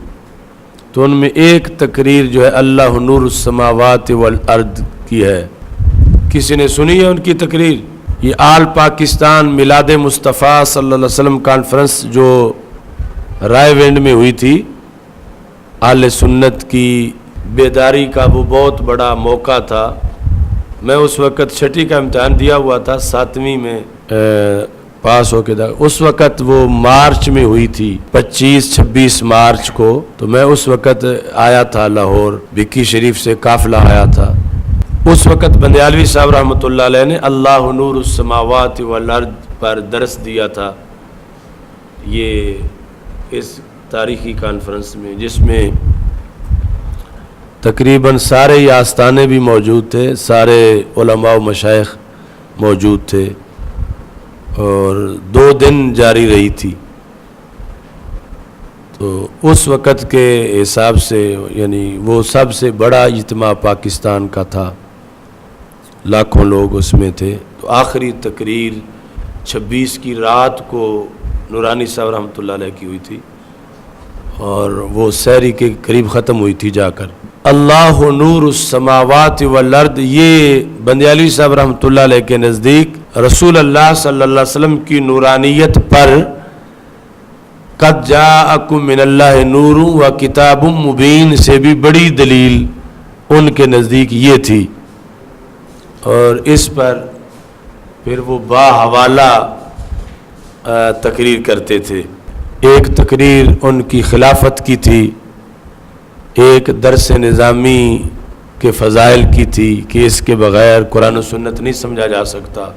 تو ان میں ایک تقریر جو ہے اللہ نور السماوات والارض کی ہے۔ کسی نے سنی ہے ان کی تقریر؟ یہ آل پاکستان میلاد مصطفیٰ صلی اللہ علیہ وسلم کانفرنس جو رائے وینڈ میں ہوئی تھی، اہل سنت کی بیداری کا وہ بہت بڑا موقع تھا۔ میں اس وقت چھٹی کا امتحان دیا ہوا تھا، 7ویں میں پاس ہو کے تھا، اس وقت وہ مارچ میں ہوئی تھی، 25-26 مارچ کو، تو میں اس وقت آیا تھا لاہور، بکی شریف سے قافلہ آیا تھا۔ اس وقت بندیالوی صاحب رحمۃ اللہ علیہ نے اللہ نور السماوات والارض پر درس دیا تھا، یہ اس تاریخی کانفرنس میں، جس میں تقریباً سارے ہی آستانے بھی موجود تھے، سارے علماء و مشائخ موجود تھے، اور 2 دن جاری رہی تھی۔ تو اس وقت کے حساب سے یعنی وہ سب سے بڑا اجتماع پاکستان کا تھا، لاکھوں لوگ اس میں تھے۔ تو آخری تقریر 26 کی رات کو نورانی صاحب رحمۃ اللہ علیہ کی ہوئی تھی، اور وہ سحری کے قریب ختم ہوئی تھی جا کر۔ اللہ نور السماوات والارض، یہ بندیالوی صاحب رحمۃ اللہ علیہ کے نزدیک رسول اللہ صلی اللہ علیہ وسلم کی نورانیت پر قد جاءکم من اللہ نور و کتاب مبین سے بھی بڑی دلیل ان کے نزدیک یہ تھی، اور اس پر پھر وہ باحوالہ تقریر کرتے تھے۔ ایک تقریر ان کی خلافت کی تھی، ایک درس نظامی کے فضائل کی تھی کہ اس کے بغیر قرآن و سنت نہیں سمجھا جا سکتا،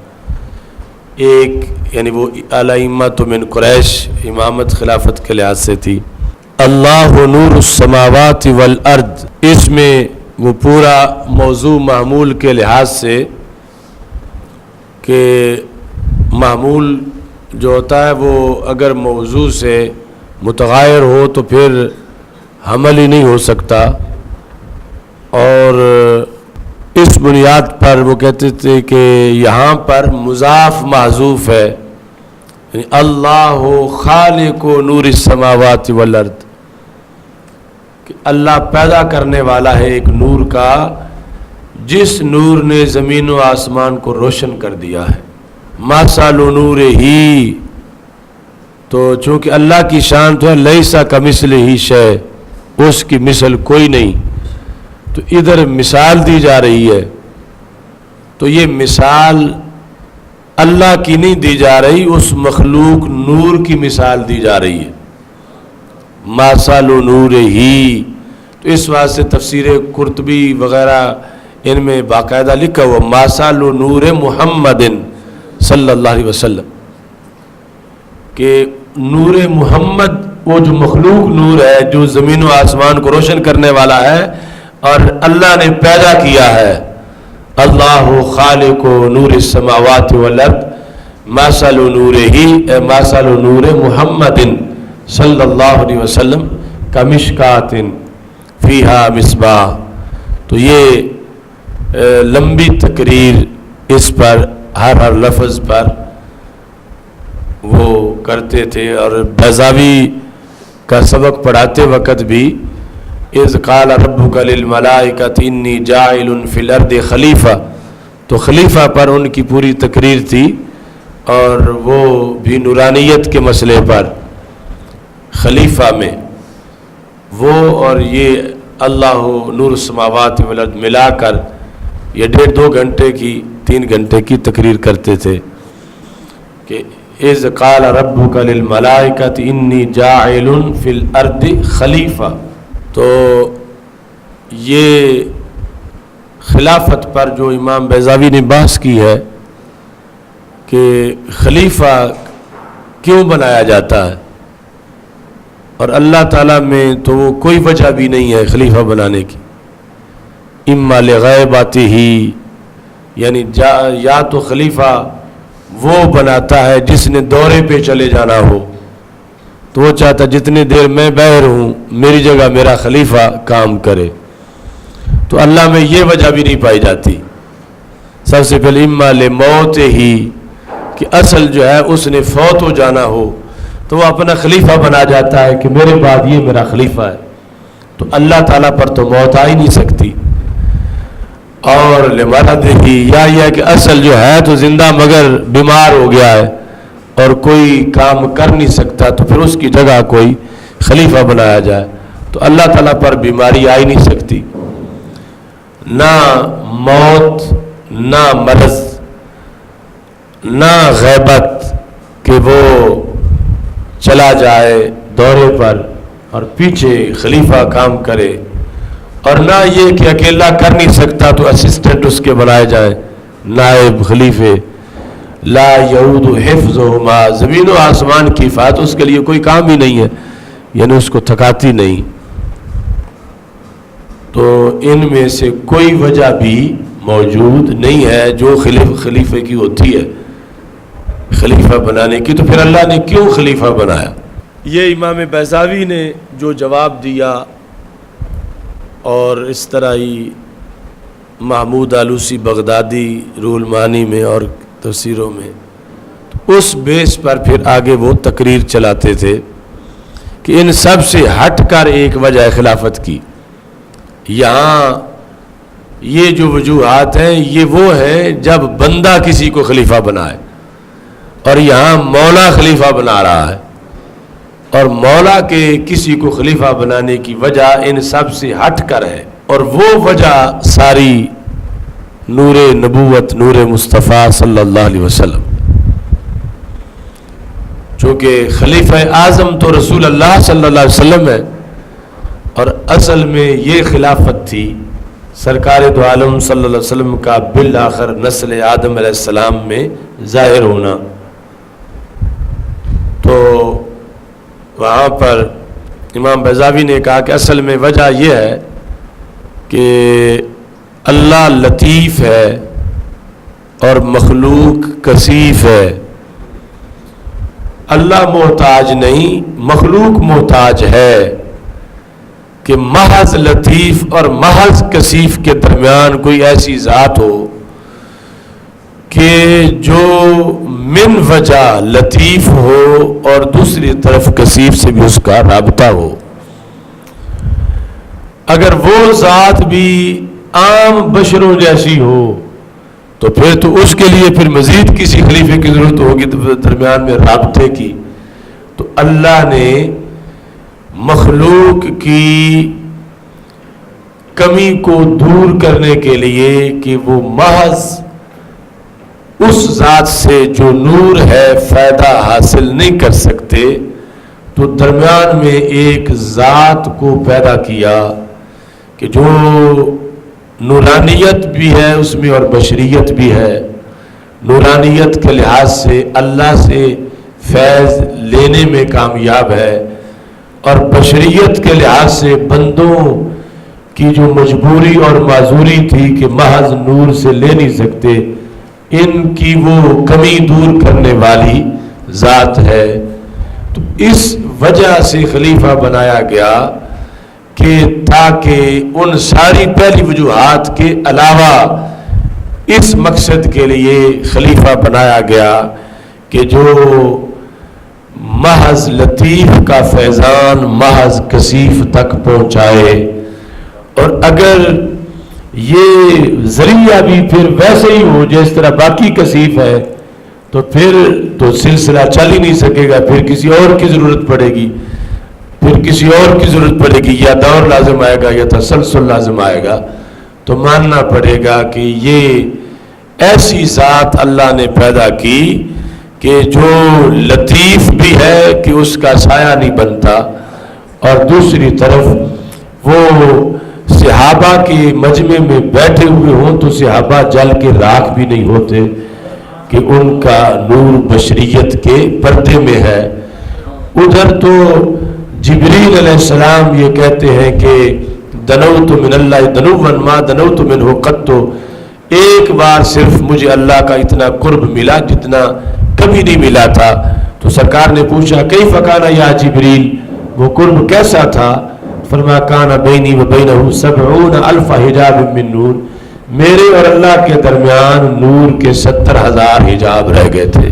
ایک یعنی وہ ائمۃ من قریش امامت خلافت کے لحاظ سے تھی۔ اللہ نور السماوات والارض، اس میں وہ پورا موضوع معمول کے لحاظ سے کہ معمول جو ہوتا ہے وہ اگر موضوع سے متغیر ہو تو پھر حمل ہی نہیں ہو سکتا، اور اس بنیاد پر وہ کہتے تھے کہ یہاں پر مضاف محذوف ہے، یعنی اللہ خالق نور السماوات والارض، کہ کہ اللہ پیدا کرنے والا ہے ایک نور کا جس نور نے زمین و آسمان کو روشن کر دیا ہے. مثل نور ہی، تو چونکہ اللہ کی شان تو ہے لیسا کمثلہ شیء، اس کی مثل کوئی نہیں، تو ادھر مثال دی جا رہی ہے. تو یہ مثال اللہ کی نہیں دی جا رہی، اس مخلوق نور کی مثال دی جا رہی ہے. مثل نور ہی، تو اس واسطے تفسیر قرطبی وغیرہ ان میں باقاعدہ لکھا ہوا مثل نور محمد صلی اللہ علیہ وسلم، کہ نور محمد وہ جو مخلوق نور ہے جو زمین و آسمان کو روشن کرنے والا ہے اور اللہ نے پیدا کیا ہے. اللہ خالق نور السماوات والارض مثل نورہ مثل نور محمد صلی اللہ علیہ وسلم کمشکات فیہا مصباح. تو یہ لمبی تقریر اس پر ہر لفظ پر وہ کرتے تھے. اور بیضاوی کا سبق پڑھاتے وقت بھی اذ قال ربک للملائکۃ انی جاعل فی الارض خلیفہ، تو خلیفہ پر ان کی پوری تقریر تھی، اور وہ بھی نورانیت کے مسئلے پر خلیفہ میں وہ اور یہ اللہ نور السماوات والارض ملا کر یہ 1.5-2 گھنٹے کی 3 گھنٹے کی تقریر کرتے تھے کہ اذ قال ربک للملائکۃ انی جاعل فی الارض خلیفہ. تو یہ خلافت پر جو امام بیضاوی نے بحث کی ہے کہ خلیفہ کیوں بنایا جاتا ہے، اور اللہ تعالیٰ میں تو وہ کوئی وجہ بھی نہیں ہے خلیفہ بنانے کی. اما لغیباتہ، یعنی یا تو خلیفہ وہ بناتا ہے جس نے دورے پہ چلے جانا ہو، تو وہ چاہتا جتنی دیر میں باہر ہوں میری جگہ میرا خلیفہ کام کرے. تو اللہ میں یہ وجہ بھی نہیں پائی جاتی. سب سے پہلے اما لموت ہی، کہ اصل جو ہے اس نے فوت ہو جانا ہو تو وہ اپنا خلیفہ بنا جاتا ہے کہ میرے بعد یہ میرا خلیفہ ہے. تو اللہ تعالیٰ پر تو موت آ ہی نہیں سکتی. اور لمرض ہی، یا یہ کہ اصل جو ہے تو زندہ مگر بیمار ہو گیا ہے اور کوئی کام کر نہیں سکتا، تو پھر اس کی جگہ کوئی خلیفہ بنایا جائے. تو اللہ تعالیٰ پر بیماری آ ہی نہیں سکتی، نہ موت، نہ مرض، نہ غیبت کہ وہ چلا جائے دورے پر اور پیچھے خلیفہ کام کرے، اور نہ یہ کہ اکیلا کر نہیں سکتا تو اسسٹنٹ اس کے بنائے جائیں نائب خلیفے. لا یعود حفظہما، زمین و آسمان کی حفاظت اس کے لیے کوئی کام ہی نہیں ہے، یعنی اس کو تھکاتی نہیں. تو ان میں سے کوئی وجہ بھی موجود نہیں ہے جو خلیفے کی ہوتی ہے خلیفہ بنانے کی. تو پھر اللہ نے کیوں خلیفہ بنایا؟ یہ امام بیضاوی نے جو جواب دیا، اور اس طرح ہی محمود آلوسی بغدادی روح المعانی میں اور تفسیروں میں، اس بیس پر پھر آگے وہ تقریر چلاتے تھے کہ ان سب سے ہٹ کر ایک وجہ خلافت کی. یہاں یہ جو وجوہات ہیں یہ وہ ہیں جب بندہ کسی کو خلیفہ بنائے، اور یہاں مولا خلیفہ بنا رہا ہے، اور مولا کے کسی کو خلیفہ بنانے کی وجہ ان سب سے ہٹ کر ہے. اور وہ وجہ ساری نور نبوت، نور مصطفیٰ صلی اللہ علیہ وسلم، چونکہ خلیفہ اعظم تو رسول اللہ صلی اللہ علیہ وسلم ہے، اور اصل میں یہ خلافت تھی سرکار دو عالم صلی اللہ علیہ وسلم کا بالآخر نسل آدم علیہ السلام میں ظاہر ہونا. تو وہاں پر امام بیضاوی نے کہا کہ اصل میں وجہ یہ ہے کہ اللہ لطیف ہے اور مخلوق کثیف ہے. اللہ محتاج نہیں، مخلوق محتاج ہے، کہ محض لطیف اور محض کثیف کے درمیان کوئی ایسی ذات ہو کہ جو من وجہ لطیف ہو اور دوسری طرف کثیف سے بھی اس کا رابطہ ہو. اگر وہ ذات بھی عام بشروں جیسی ہو تو پھر تو اس کے لیے پھر مزید کسی خلیفے کی ضرورت ہوگی درمیان میں رابطے کی. تو اللہ نے مخلوق کی کمی کو دور کرنے کے لیے کہ وہ محض اس ذات سے جو نور ہے فائدہ حاصل نہیں کر سکتے، تو درمیان میں ایک ذات کو پیدا کیا کہ جو نورانیت بھی ہے اس میں اور بشریت بھی ہے. نورانیت کے لحاظ سے اللہ سے فیض لینے میں کامیاب ہے، اور بشریت کے لحاظ سے بندوں کی جو مجبوری اور معذوری تھی کہ محض نور سے لے نہیں سکتے، ان کی وہ کمی دور کرنے والی ذات ہے. تو اس وجہ سے خلیفہ بنایا گیا کہ تاکہ ان ساری پہلی وجوہات کے علاوہ اس مقصد کے لیے خلیفہ بنایا گیا کہ جو محض لطیف کا فیضان محض کثیف تک پہنچائے. اور اگر یہ ذریعہ بھی پھر ویسے ہی ہو جس طرح باقی کثیف ہے تو پھر تو سلسلہ چل ہی نہیں سکے گا، پھر کسی اور کی ضرورت پڑے گی، یا دور لازم آئے گا یا تسلسل لازم آئے گا. تو ماننا پڑے گا کہ یہ ایسی ذات اللہ نے پیدا کی کہ جو لطیف بھی ہے کہ اس کا سایہ نہیں بنتا، اور دوسری طرف وہ صحابہ کے مجمع میں بیٹھے ہوئے ہوں تو صحابہ جل کے راکھ بھی نہیں ہوتے کہ ان کا نور بشریت کے پردے میں ہے. ادھر تو جبریل علیہ السلام یہ کہتے ہیں کہ دنوت من اللہ دنوا ما دنوت منہ قط، ایک بار صرف مجھے اللہ کا اتنا قرب ملا جتنا کبھی نہیں ملا تھا. تو سرکار نے پوچھا کیف کان یا جبریل، وہ قرب کیسا تھا؟ فرمایا کان بینی و بینہ 70,000 حجاب من نور، میرے اور اللہ کے درمیان نور کے 70,000 حجاب رہ گئے تھے.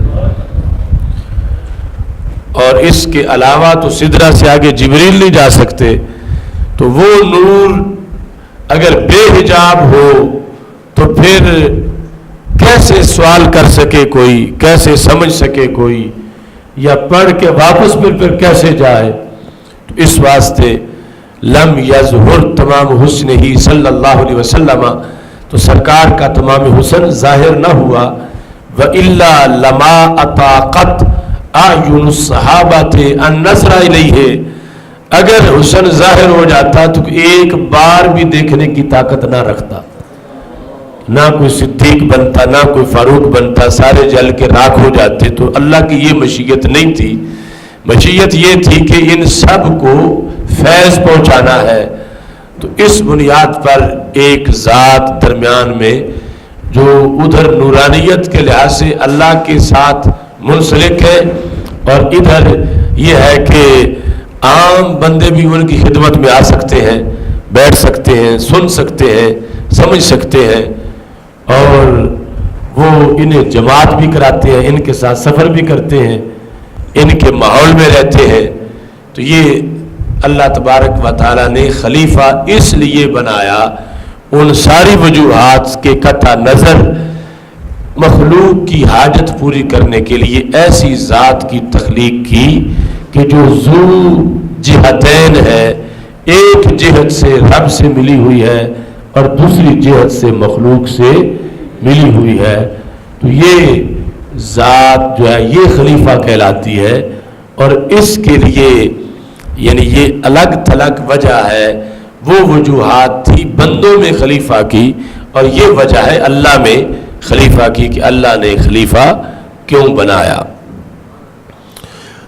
اور اس کے علاوہ تو سدرہ سے آگے جبریل نہیں جا سکتے. تو وہ نور اگر بے حجاب ہو تو پھر کیسے سوال کر سکے کوئی، کیسے سمجھ سکے کوئی، یا پڑھ کے واپس پھر کیسے جائے؟ تو اس واسطے لم یظہر تمام حسن ہی صلی اللہ علیہ وسلم، تو سرکار کا تمام حسن ظاہر نہ ہوا. وَإِلَّا لَمَا أَطَاقَتْ أَعْيُنُ الصَّحَابَةِ أَن نَظْرَ إِلَيْهِ، اگر حسن ظاہر ہو جاتا تو ایک بار بھی دیکھنے کی طاقت نہ رکھتا، نہ کوئی صدیق بنتا نہ کوئی فاروق بنتا، سارے جل کے راکھ ہو جاتے. تو اللہ کی یہ مشیت نہیں تھی، مشیت یہ تھی کہ ان سب کو فیض پہنچانا ہے. تو اس بنیاد پر ایک ذات درمیان میں جو ادھر نورانیت کے لحاظ سے اللہ کے ساتھ منسلک ہے، اور ادھر یہ ہے کہ عام بندے بھی ان کی خدمت میں آ سکتے ہیں، بیٹھ سکتے ہیں، سن سکتے ہیں، سمجھ سکتے ہیں، اور وہ انہیں جماعت بھی کراتے ہیں، ان کے ساتھ سفر بھی کرتے ہیں، ان کے ماحول میں رہتے ہیں. تو یہ اللہ تبارک و تعالیٰ نے خلیفہ اس لیے بنایا ان ساری وجوہات کے قطع نظر مخلوق کی حاجت پوری کرنے کے لیے ایسی ذات کی تخلیق کی کہ جو ذو جہتین ہے، ایک جہت سے رب سے ملی ہوئی ہے اور دوسری جہت سے مخلوق سے ملی ہوئی ہے. تو یہ ذات جو ہے یہ خلیفہ کہلاتی ہے، اور اس کے لیے یعنی یہ الگ تھلگ وجہ ہے. وہ وجوہات تھی بندوں میں خلیفہ کی، اور یہ وجہ ہے اللہ میں خلیفہ کی کہ اللہ نے خلیفہ کیوں بنایا.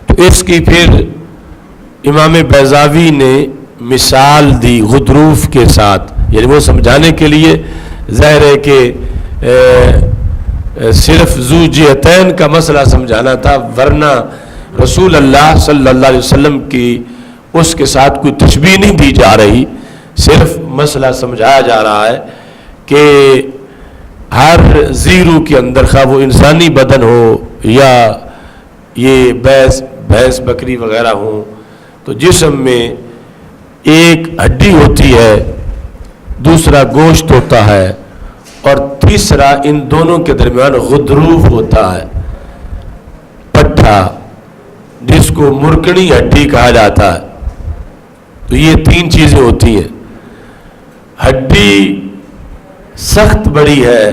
تو اس کی پھر امام بیضاوی نے مثال دی غضروف کے ساتھ، یعنی وہ سمجھانے کے لیے ظاہر ہے کہ صرف ذو جہتین کا مسئلہ سمجھانا تھا، ورنہ رسول اللہ صلی اللہ علیہ وسلم کی اس کے ساتھ کوئی تشبیہ نہیں دی جا رہی، صرف مسئلہ سمجھایا جا رہا ہے کہ ہر زیرو کے اندر خواہ وہ انسانی بدن ہو یا یہ بھینس بکری وغیرہ ہوں، تو جسم میں ایک ہڈی ہوتی ہے، دوسرا گوشت ہوتا ہے، اور تیسرا ان دونوں کے درمیان غضروف ہوتا ہے، پٹھا، جس کو مرکڑی ہڈی کہا جاتا ہے۔ تو یہ 3 چیزیں ہوتی ہیں۔ ہڈی سخت بڑی ہے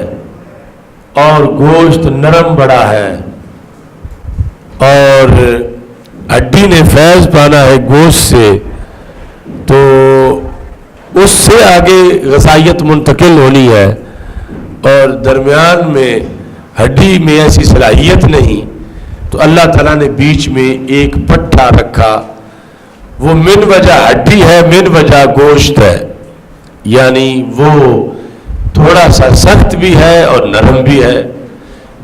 اور گوشت نرم بڑا ہے، اور ہڈی نے فیض پانا ہے گوشت سے، تو اس سے آگے غذائیت منتقل ہونی ہے، اور درمیان میں ہڈی میں ایسی صلاحیت نہیں، تو اللہ تعالیٰ نے بیچ میں ایک پٹھا رکھا، وہ من وجہ ہڈی ہے، من وجہ گوشت ہے، یعنی وہ تھوڑا سا سخت بھی ہے اور نرم بھی ہے۔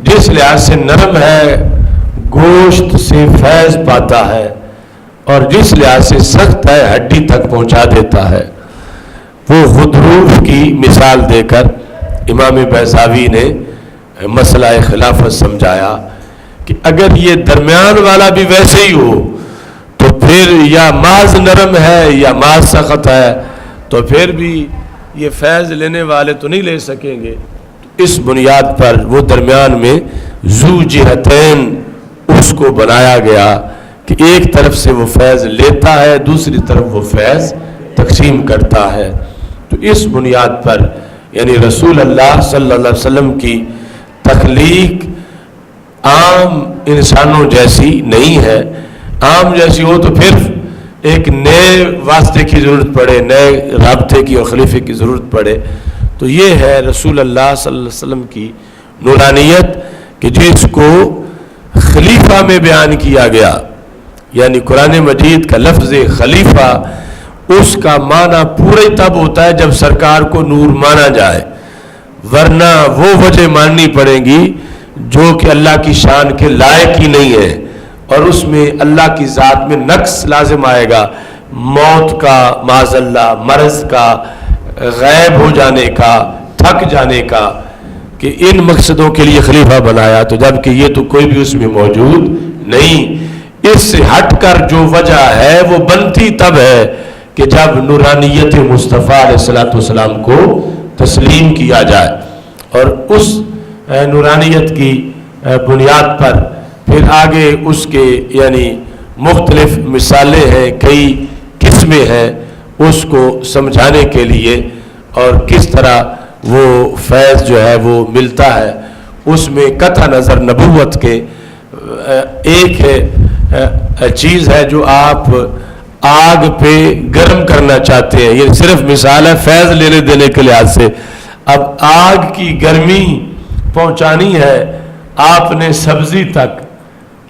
جس لحاظ سے نرم ہے گوشت سے فیض پاتا ہے، اور جس لحاظ سے سخت ہے ہڈی تک پہنچا دیتا ہے۔ وہ غضروف کی مثال دے کر امام بیضاوی نے مسئلہ خلافت سمجھایا کہ اگر یہ درمیان والا بھی ویسے ہی ہو تو پھر یا محض نرم ہے یا محض سخت ہے، تو پھر بھی یہ فیض لینے والے تو نہیں لے سکیں گے۔ اس بنیاد پر وہ درمیان میں ذو جہتین اس کو بنایا گیا کہ ایک طرف سے وہ فیض لیتا ہے، دوسری طرف وہ فیض تقسیم کرتا ہے۔ تو اس بنیاد پر یعنی رسول اللہ صلی اللہ علیہ وسلم کی تخلیق عام انسانوں جیسی نہیں ہے۔ عام جیسی ہو تو پھر ایک نئے واسطے کی ضرورت پڑے، نئے رابطے کی اور خلیفے کی ضرورت پڑے۔ تو یہ ہے رسول اللہ صلی اللہ علیہ وسلم کی نورانیت کہ جس کو خلیفہ میں بیان کیا گیا، یعنی قرآن مجید کا لفظ خلیفہ، اس کا معنی پورے تب ہوتا ہے جب سرکار کو نور مانا جائے، ورنہ وہ وجہ ماننی پڑیں گی جو کہ اللہ کی شان کے لائق ہی نہیں ہے، اور اس میں اللہ کی ذات میں نقص لازم آئے گا، موت کا، معاذ اللہ مرض کا، غائب ہو جانے کا، تھک جانے کا، کہ ان مقصدوں کے لیے خلیفہ بنایا، تو جب کہ یہ تو کوئی بھی اس میں موجود نہیں۔ اس سے ہٹ کر جو وجہ ہے وہ بنتی تب ہے کہ جب نورانیت مصطفیٰ علیہ السلام کو تسلیم کیا جائے، اور اس نورانیت کی بنیاد پر پھر آگے اس کے یعنی مختلف مثالیں ہیں، کئی قسمیں ہیں اس کو سمجھانے کے لیے، اور کس طرح وہ فیض جو ہے وہ ملتا ہے۔ اس میں قطع نظر نبوت کے ایک چیز ہے جو آپ آگ پہ گرم کرنا چاہتے ہیں، یہ صرف مثال ہے فیض لینے دینے کے لحاظ سے۔ اب آگ کی گرمی پہنچانی ہے آپ نے سبزی تک،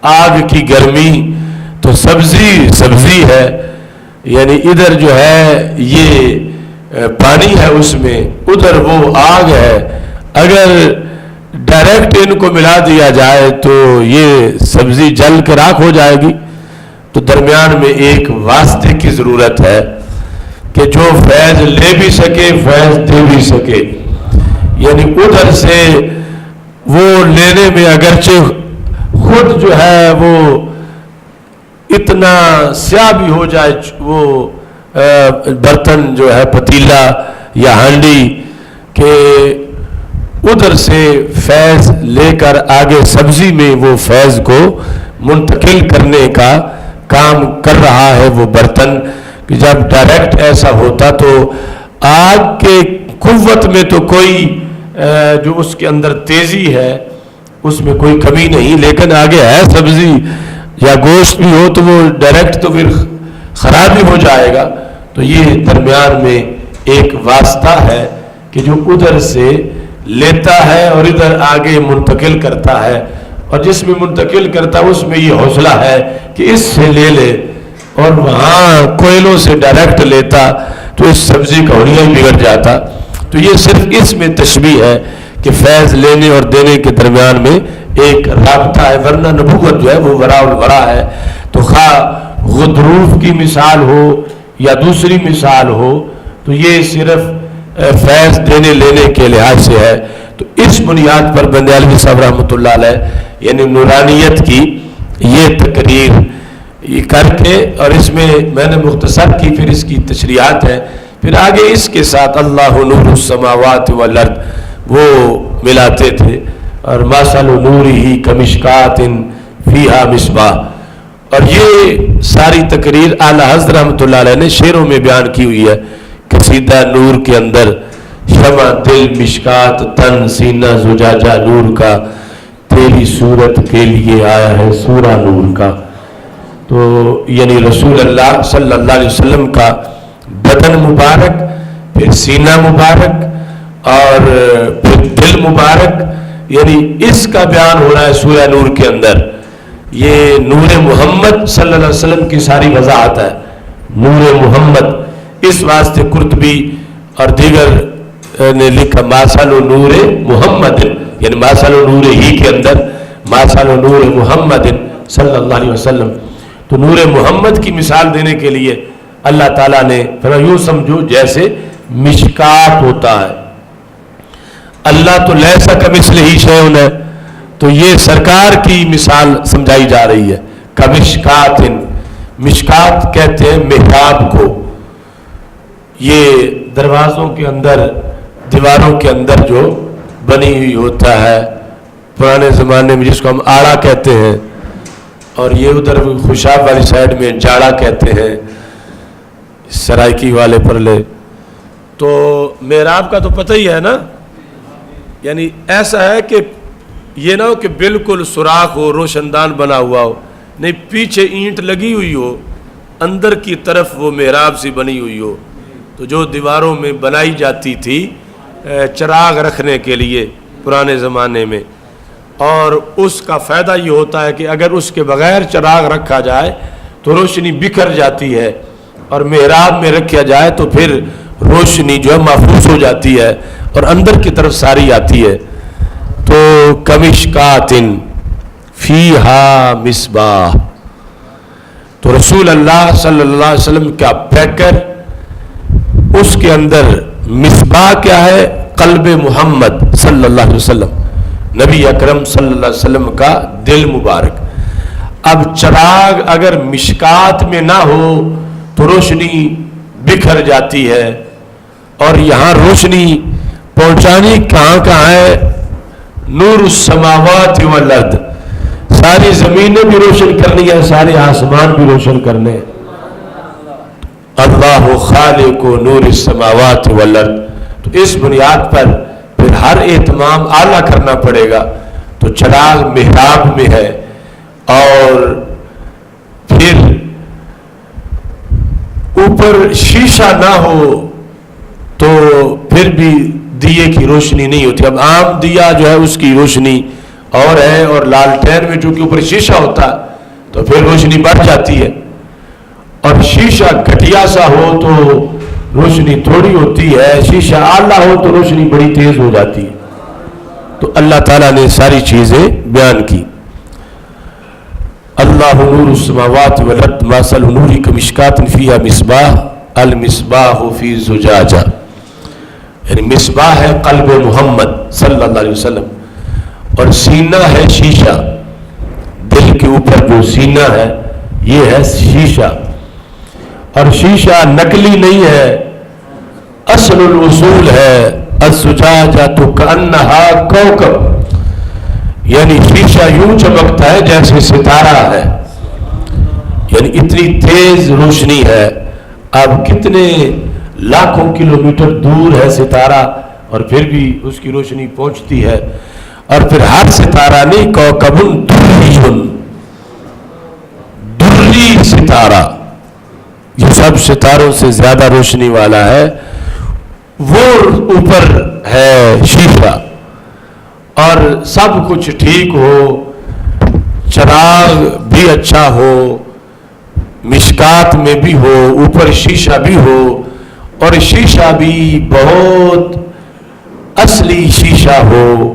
آگ کی گرمی تو سبزی ہے، یعنی ادھر جو ہے یہ پانی ہے اس میں، ادھر وہ آگ ہے۔ اگر ڈائریکٹ ان کو ملا دیا جائے تو یہ سبزی جل کے راکھ ہو جائے گی۔ تو درمیان میں ایک واسطے کی ضرورت ہے کہ جو فیض لے بھی سکے، فیض دے بھی سکے، یعنی ادھر سے وہ لینے میں اگرچہ خود جو ہے وہ اتنا سیاہ بھی ہو جائے، وہ برتن جو ہے پتیلا یا ہانڈی، کہ ادھر سے فیض لے کر آگے سبزی میں وہ فیض کو منتقل کرنے کا کام کر رہا ہے وہ برتن، کہ جب ڈائریکٹ ایسا ہوتا تو آگ کے قوت میں تو کوئی جو اس کے اندر تیزی ہے اس میں کوئی کمی نہیں، لیکن آگے ہے سبزی یا گوشت بھی ہو تو وہ ڈائریکٹ تو پھر خراب ہی ہو جائے گا۔ تو یہ درمیان میں ایک واسطہ ہے کہ جو ادھر سے لیتا ہے اور ادھر آگے منتقل کرتا ہے، اور جس میں منتقل کرتا ہے اس میں یہ حوصلہ ہے کہ اس سے لے لے، اور وہاں کوئلوں سے ڈائریکٹ لیتا تو اس سبزی کا حلیہ ہی بگڑ جاتا۔ تو یہ صرف اس میں تشبیہ ہے کہ فیض لینے اور دینے کے درمیان میں ایک رابطہ ہے، ورنہ نبوت جو ہے وہ وراء الورا ہے۔ تو خواہ غضروف کی مثال ہو یا دوسری مثال ہو، تو یہ صرف فیض دینے لینے کے لحاظ سے ہے۔ تو اس بنیاد پر بندیالوی صاحب رحمۃ اللہ علیہ یعنی نورانیت کی یہ تقریر یہ کر کے، اور اس میں میں نے مختصر کی، پھر اس کی تشریحات ہیں، پھر آگے اس کے ساتھ اللہ نور السماوات والارض وہ ملاتے تھے، اور مثل نورہ کمشکات فیہا مصباح. اور یہ ساری تقریر اعلیٰ حضرت رحمۃ اللہ علیہ نے شعروں میں بیان کی ہوئی ہے. قصیدہ نور کے اندر شمع دل مشکات تن سینہ زجاجہ نور کا، تیری صورت کے لیے آیا ہے سورہ نور کا. تو یعنی رسول اللہ صلی اللہ علیہ وسلم کا بدن مبارک، پھر سینہ مبارک، اور پھر دل مبارک، یعنی اس کا بیان ہو رہا ہے سورہ نور کے اندر. یہ نور محمد صلی اللہ علیہ وسلم کی ساری وضاحت ہے. نور محمد، اس واسطے قرطبی اور دیگر نے لکھا ماسل نور محمد، یعنی ماسل نور ہی کے اندر ماسل نور محمد صلی اللہ علیہ وسلم. تو نور محمد کی مثال دینے کے لیے اللہ تعالیٰ نے پھر یوں سمجھو جیسے مشکات ہوتا ہے. اللہ تو لیسا کمثلہ شیء ہے، تو یہ سرکار کی مثال سمجھائی جا رہی ہے. کمشکات، مشکات کہتے ہیں محراب کو. یہ دروازوں کے اندر، دیواروں کے اندر جو بنی ہوئی ہوتا ہے پرانے زمانے میں، جس کو ہم آڑا کہتے ہیں، اور یہ ادھر خوشاب والی سائڈ میں جاڑا کہتے ہیں، سرائکی والے پرلے. تو محراب کا تو پتہ ہی ہے نا، یعنی ایسا ہے کہ یہ نہ ہو کہ بالکل سوراخ ہو، روشن دان بنا ہوا ہو، نہیں، پیچھے اینٹ لگی ہوئی ہو، اندر کی طرف وہ محراب سی بنی ہوئی ہو. تو جو دیواروں میں بنائی جاتی تھی چراغ رکھنے کے لیے پرانے زمانے میں، اور اس کا فائدہ یہ ہوتا ہے کہ اگر اس کے بغیر چراغ رکھا جائے تو روشنی بکھر جاتی ہے، اور محراب میں رکھا جائے تو پھر روشنی جو ہے محفوظ ہو جاتی ہے اور اندر کی طرف ساری آتی ہے. تو کمشکات فیہا مصباح، تو رسول اللہ صلی اللہ علیہ وسلم کا پیکر، اس کے اندر مصباح کیا ہے؟ قلب محمد صلی اللہ علیہ وسلم، نبی اکرم صلی اللہ علیہ وسلم کا دل مبارک. اب چراغ اگر مشکات میں نہ ہو تو روشنی بکھر جاتی ہے، اور یہاں روشنی پہنچانی کہاں ہے؟ نور السماوات والارض، ساری زمینیں بھی روشن کرنی ہے، سارے آسمان بھی روشن کرنے. اللہ خالق نور السماوات والارض. تو اس بنیاد پر پھر ہر اہتمام اعلیٰ کرنا پڑے گا. تو چراغ محراب میں ہے، اور پھر اوپر شیشہ نہ ہو تو پھر بھی دیے کی روشنی نہیں ہوتی. اب عام دیا جو ہے اس کی روشنی اور ہے، اور لالٹین میں چونکہ اوپر شیشہ ہوتا تو پھر روشنی بڑھ جاتی ہے، اور شیشہ گھٹیا سا ہو تو روشنی تھوڑی ہوتی ہے، شیشہ اعلیٰ ہو تو روشنی بڑی تیز ہو جاتی ہے. تو اللہ تعالیٰ نے ساری چیزیں بیان کی. اللہ نور السماوات والارض مثل نورہ کمشکات فیہا مصباح المصباح فی زجاجہ، یعنی مصباح ہے قلب محمد صلی اللہ علیہ وسلم، اور سینہ ہے شیشہ. دل کے اوپر جو سینہ ہے یہ ہے شیشہ، اور شیشہ نقلی نہیں ہے، اصل الاصول ہے. الزجاجہ کأنہا کوکب، یعنی شیشہ یوں چمکتا ہے جیسے ستارہ ہے، یعنی اتنی تیز روشنی ہے. اب کتنے لاکھوں کلومیٹر دور ہے ستارہ، اور پھر بھی اس کی روشنی پہنچتی ہے. اور پھر ہر ستارہ نہیں، کوکب دری ستارہ، یہ سب ستاروں سے زیادہ روشنی والا ہے، وہ اوپر ہے شیشہ. اور سب کچھ ٹھیک ہو، چراغ بھی اچھا ہو، مشکات میں بھی ہو، اوپر شیشہ بھی ہو، اور شیشہ بھی بہت اصلی شیشہ ہو،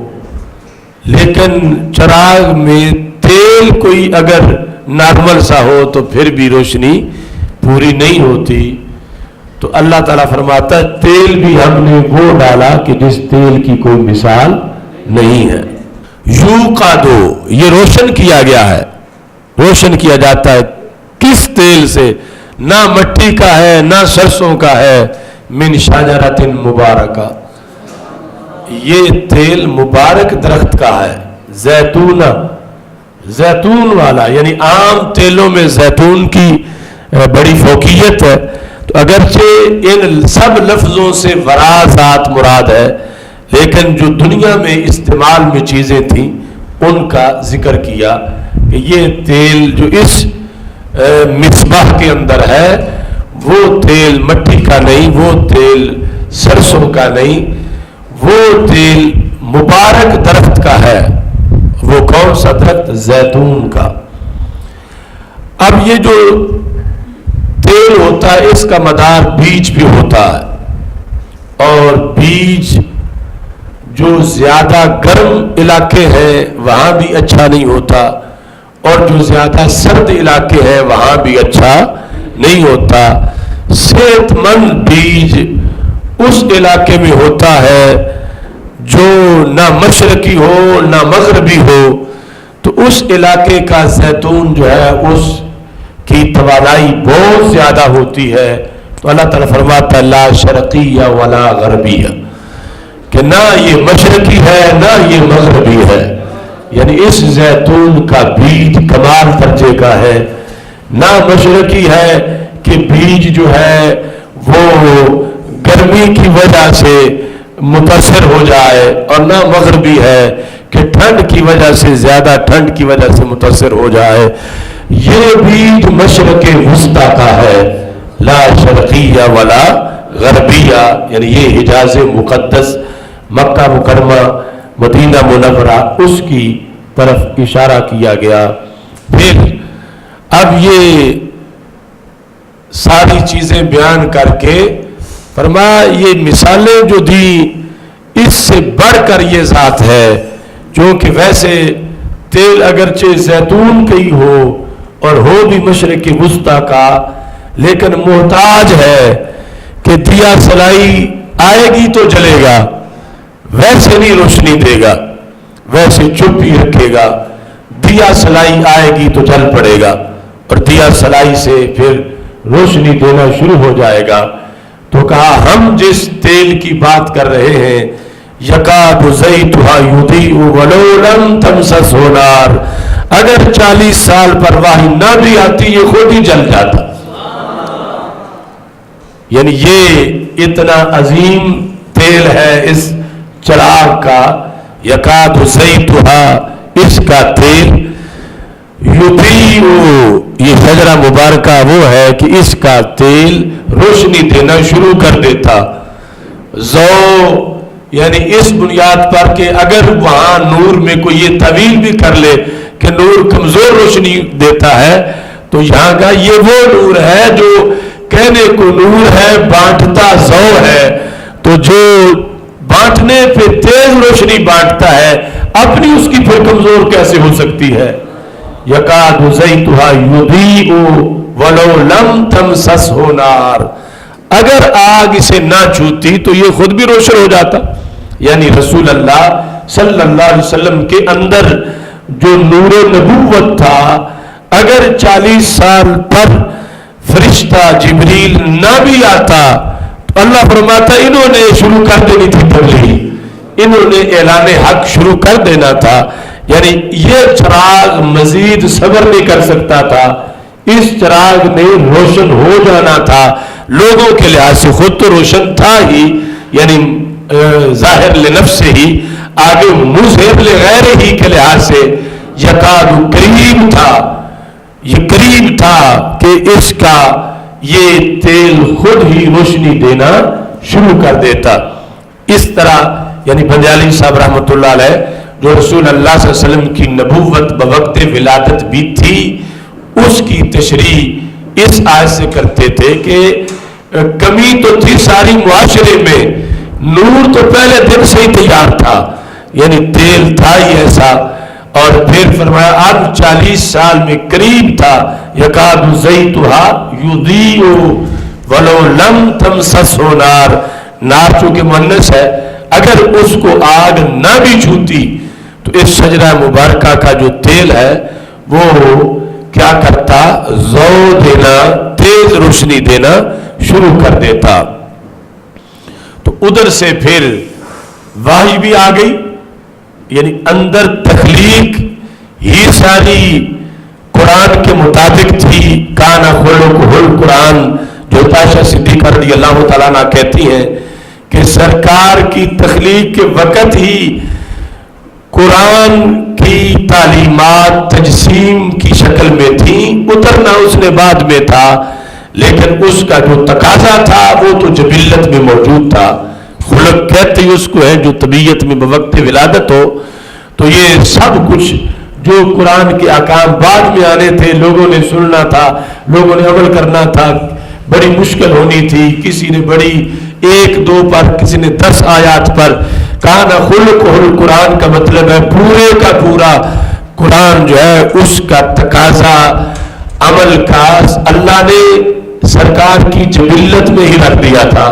لیکن چراغ میں تیل کوئی اگر نارمل سا ہو تو پھر بھی روشنی پوری نہیں ہوتی. تو اللہ تعالیٰ فرماتا ہے تیل بھی ہم نے وہ ڈالا کہ جس تیل کی کوئی مثال نہیں ہے. یوقادو، یہ روشن کیا گیا ہے، روشن کیا جاتا ہے کس تیل سے؟ نہ مٹی کا ہے نہ سرسوں کا ہے، من شجرۃ مبارکہ، یہ تیل مبارک درخت کا ہے، زیتون، زیتون والا، یعنی عام تیلوں میں زیتون کی بڑی فوقیت ہے، تو اگرچہ ان سب لفظوں سے ورا ذات مراد ہے، لیکن جو دنیا میں استعمال میں چیزیں تھیں ان کا ذکر کیا کہ یہ تیل جو اس مصباح کے اندر ہے وہ تیل مٹی کا نہیں، وہ تیل سرسوں کا نہیں، وہ تیل مبارک درخت کا ہے۔ وہ کون سا درخت؟ زیتون کا۔ اب یہ جو تیل ہوتا ہے اس کا مدار بیج پہ ہوتا ہے، اور بیج جو زیادہ گرم علاقے ہیں وہاں بھی اچھا نہیں ہوتا، اور جو زیادہ سرد علاقے ہیں وہاں بھی اچھا نہیں ہوتا۔ صحت مند بیج اس علاقے میں ہوتا ہے جو نہ مشرقی ہو نہ مغربی ہو، تو اس علاقے کا زیتون جو ہے اس کی توانائی بہت زیادہ ہوتی ہے۔ تو اللہ تعالیٰ فرماتا ہے لا شرقیہ ولا غربیہ، کہ نہ یہ مشرقی ہے نہ یہ مغربی ہے، یعنی اس زیتون کا بیج کمال درجے کا ہے، نہ مشرقی ہے کہ بیج جو ہے وہ گرمی کی وجہ سے متاثر ہو جائے، اور نہ مغربی ہے کہ ٹھنڈ کی وجہ سے، زیادہ ٹھنڈ کی وجہ سے متاثر ہو جائے۔ یہ بیج مشرق وسطی کا ہے، لا شرقیہ ولا غربیہ، یعنی یہ حجاز مقدس، مکہ مکرمہ، مدینہ منورہ، اس کی طرف اشارہ کیا گیا۔ پھر اب یہ ساری چیزیں بیان کر کے فرمایا یہ مثالیں جو دی اس سے بڑھ کر یہ ذات ہے، کیونکہ ویسے تیل اگرچہ زیتون کا ہی ہو اور ہو بھی مشرق وسطی کا، لیکن محتاج ہے کہ دیا سلائی آئے گی تو جلے گا، ویسے نہیں روشنی دے گا، ویسے چپ ہی رکھے گا، دیا سلائی آئے گی تو جل پڑے گا، اور دیا سلائی سے پھر روشنی دینا شروع ہو جائے گا۔ تو کہا ہم جس تیل کی بات کر رہے ہیں، یکاد زیتھا یضیء ولو لم تمسسہ نار، اگر 40 سال پر واہی نہ بھی آتی یہ خود ہی جل جاتا۔ یعنی یہ اتنا عظیم تیل ہے اس چراغ کا، یکاد زیتھا، اس کا تیل، یضیء، یہ شجرہ مبارکہ وہ ہے کہ اس کا تیل روشنی دینا شروع کر دیتا۔ ضوء یعنی اس بنیاد پر کہ اگر وہاں نور میں کوئی یہ طویل بھی کر لے کہ نور کمزور روشنی دیتا ہے، تو یہاں کا یہ وہ نور ہے جو کہنے کو نور ہے، بانٹتا ضوء ہے، تو جو بانٹنے پہ تیز روشنی بانٹتا ہے اپنی اس کی پھر کمزور کیسے ہو سکتی ہے؟ یکاد زیتھا یضیء ولو لم تمسسہ نار، اگر آگ اسے نہ چھوتی تو یہ خود بھی روشن ہو جاتا۔ یعنی رسول اللہ صلی اللہ علیہ وسلم کے اندر جو نور نبوت تھا، اگر 40 سال پر فرشتہ جبریل نہ بھی آتا تو اللہ فرماتا انہوں نے شروع کر دینی تھی تبلیغ، انہوں نے اعلان حق شروع کر دینا تھا۔ یعنی یہ چراغ مزید صبر نہیں کر سکتا تھا، اس چراغ نے روشن ہو جانا تھا، لوگوں کے لحاظ سے خود تو روشن تھا ہی، یعنی ظاہر لنفس ہی، آگے مظہر لغیر ہی کے لحاظ سے یکاد قریب تھا، یہ قریب تھا کہ اس کا یہ تیل خود ہی روشنی دینا شروع کر دیتا۔ اس طرح یعنی بنجالی صاحب رحمۃ اللہ علیہ جو رسول اللہ صلی اللہ علیہ وسلم کی نبوت بوقت ولادت بھی تھی، اس کی تشریح اس آیت سے کرتے تھے کہ کمی تو تھی ساری معاشرے میں، نور تو پہلے دن سے ہی تیار تھا، یعنی تیل تھا ہی ایسا، اور پھر فرمایا اب 40 سال میں قریب تھا، یکاد زیتھا یضیء ولو لم تمسسہ نار، نار چونکہ مؤنث ہے، اگر اس کو آگ نہ بھی چھوتی تو اس شجرہ مبارکہ کا جو تیل ہے وہ کیا کرتا؟ ضوء دینا، تیز روشنی دینا شروع کر دیتا۔ تو ادھر سے پھر وحی بھی آ گئی، یعنی اندر تخلیق ہی ساری قرآن کے مطابق تھی۔ کان خلقہ القرآن، جو عائشہ صدیقہ رضی اللہ تعالیٰ عنہ کہتی ہیں کہ سرکار کی تخلیق کے وقت ہی قرآن کی تعلیمات تجسیم کی شکل میں تھیں، اترنا اس نے بعد میں تھا، لیکن اس کا جو تقاضا تھا وہ تو جبلت میں موجود تھا۔ خلق کہتے ہی اس کو ہے جو طبیعت میں بوقت ولادت ہو۔ تو یہ سب کچھ جو قرآن کے احکام بعد میں آنے تھے، لوگوں نے سننا تھا، لوگوں نے عمل کرنا تھا، بڑی مشکل ہونی تھی، کسی نے بڑی 1-2 پر، کسی نے 10 آیات پر۔ کان خلقہ القرآن کا مطلب ہے پورے کا پورا قرآن جو ہے اس کا تقاضا عمل کا اللہ نے سرکار کی جبلت میں ہی رکھ دیا تھا۔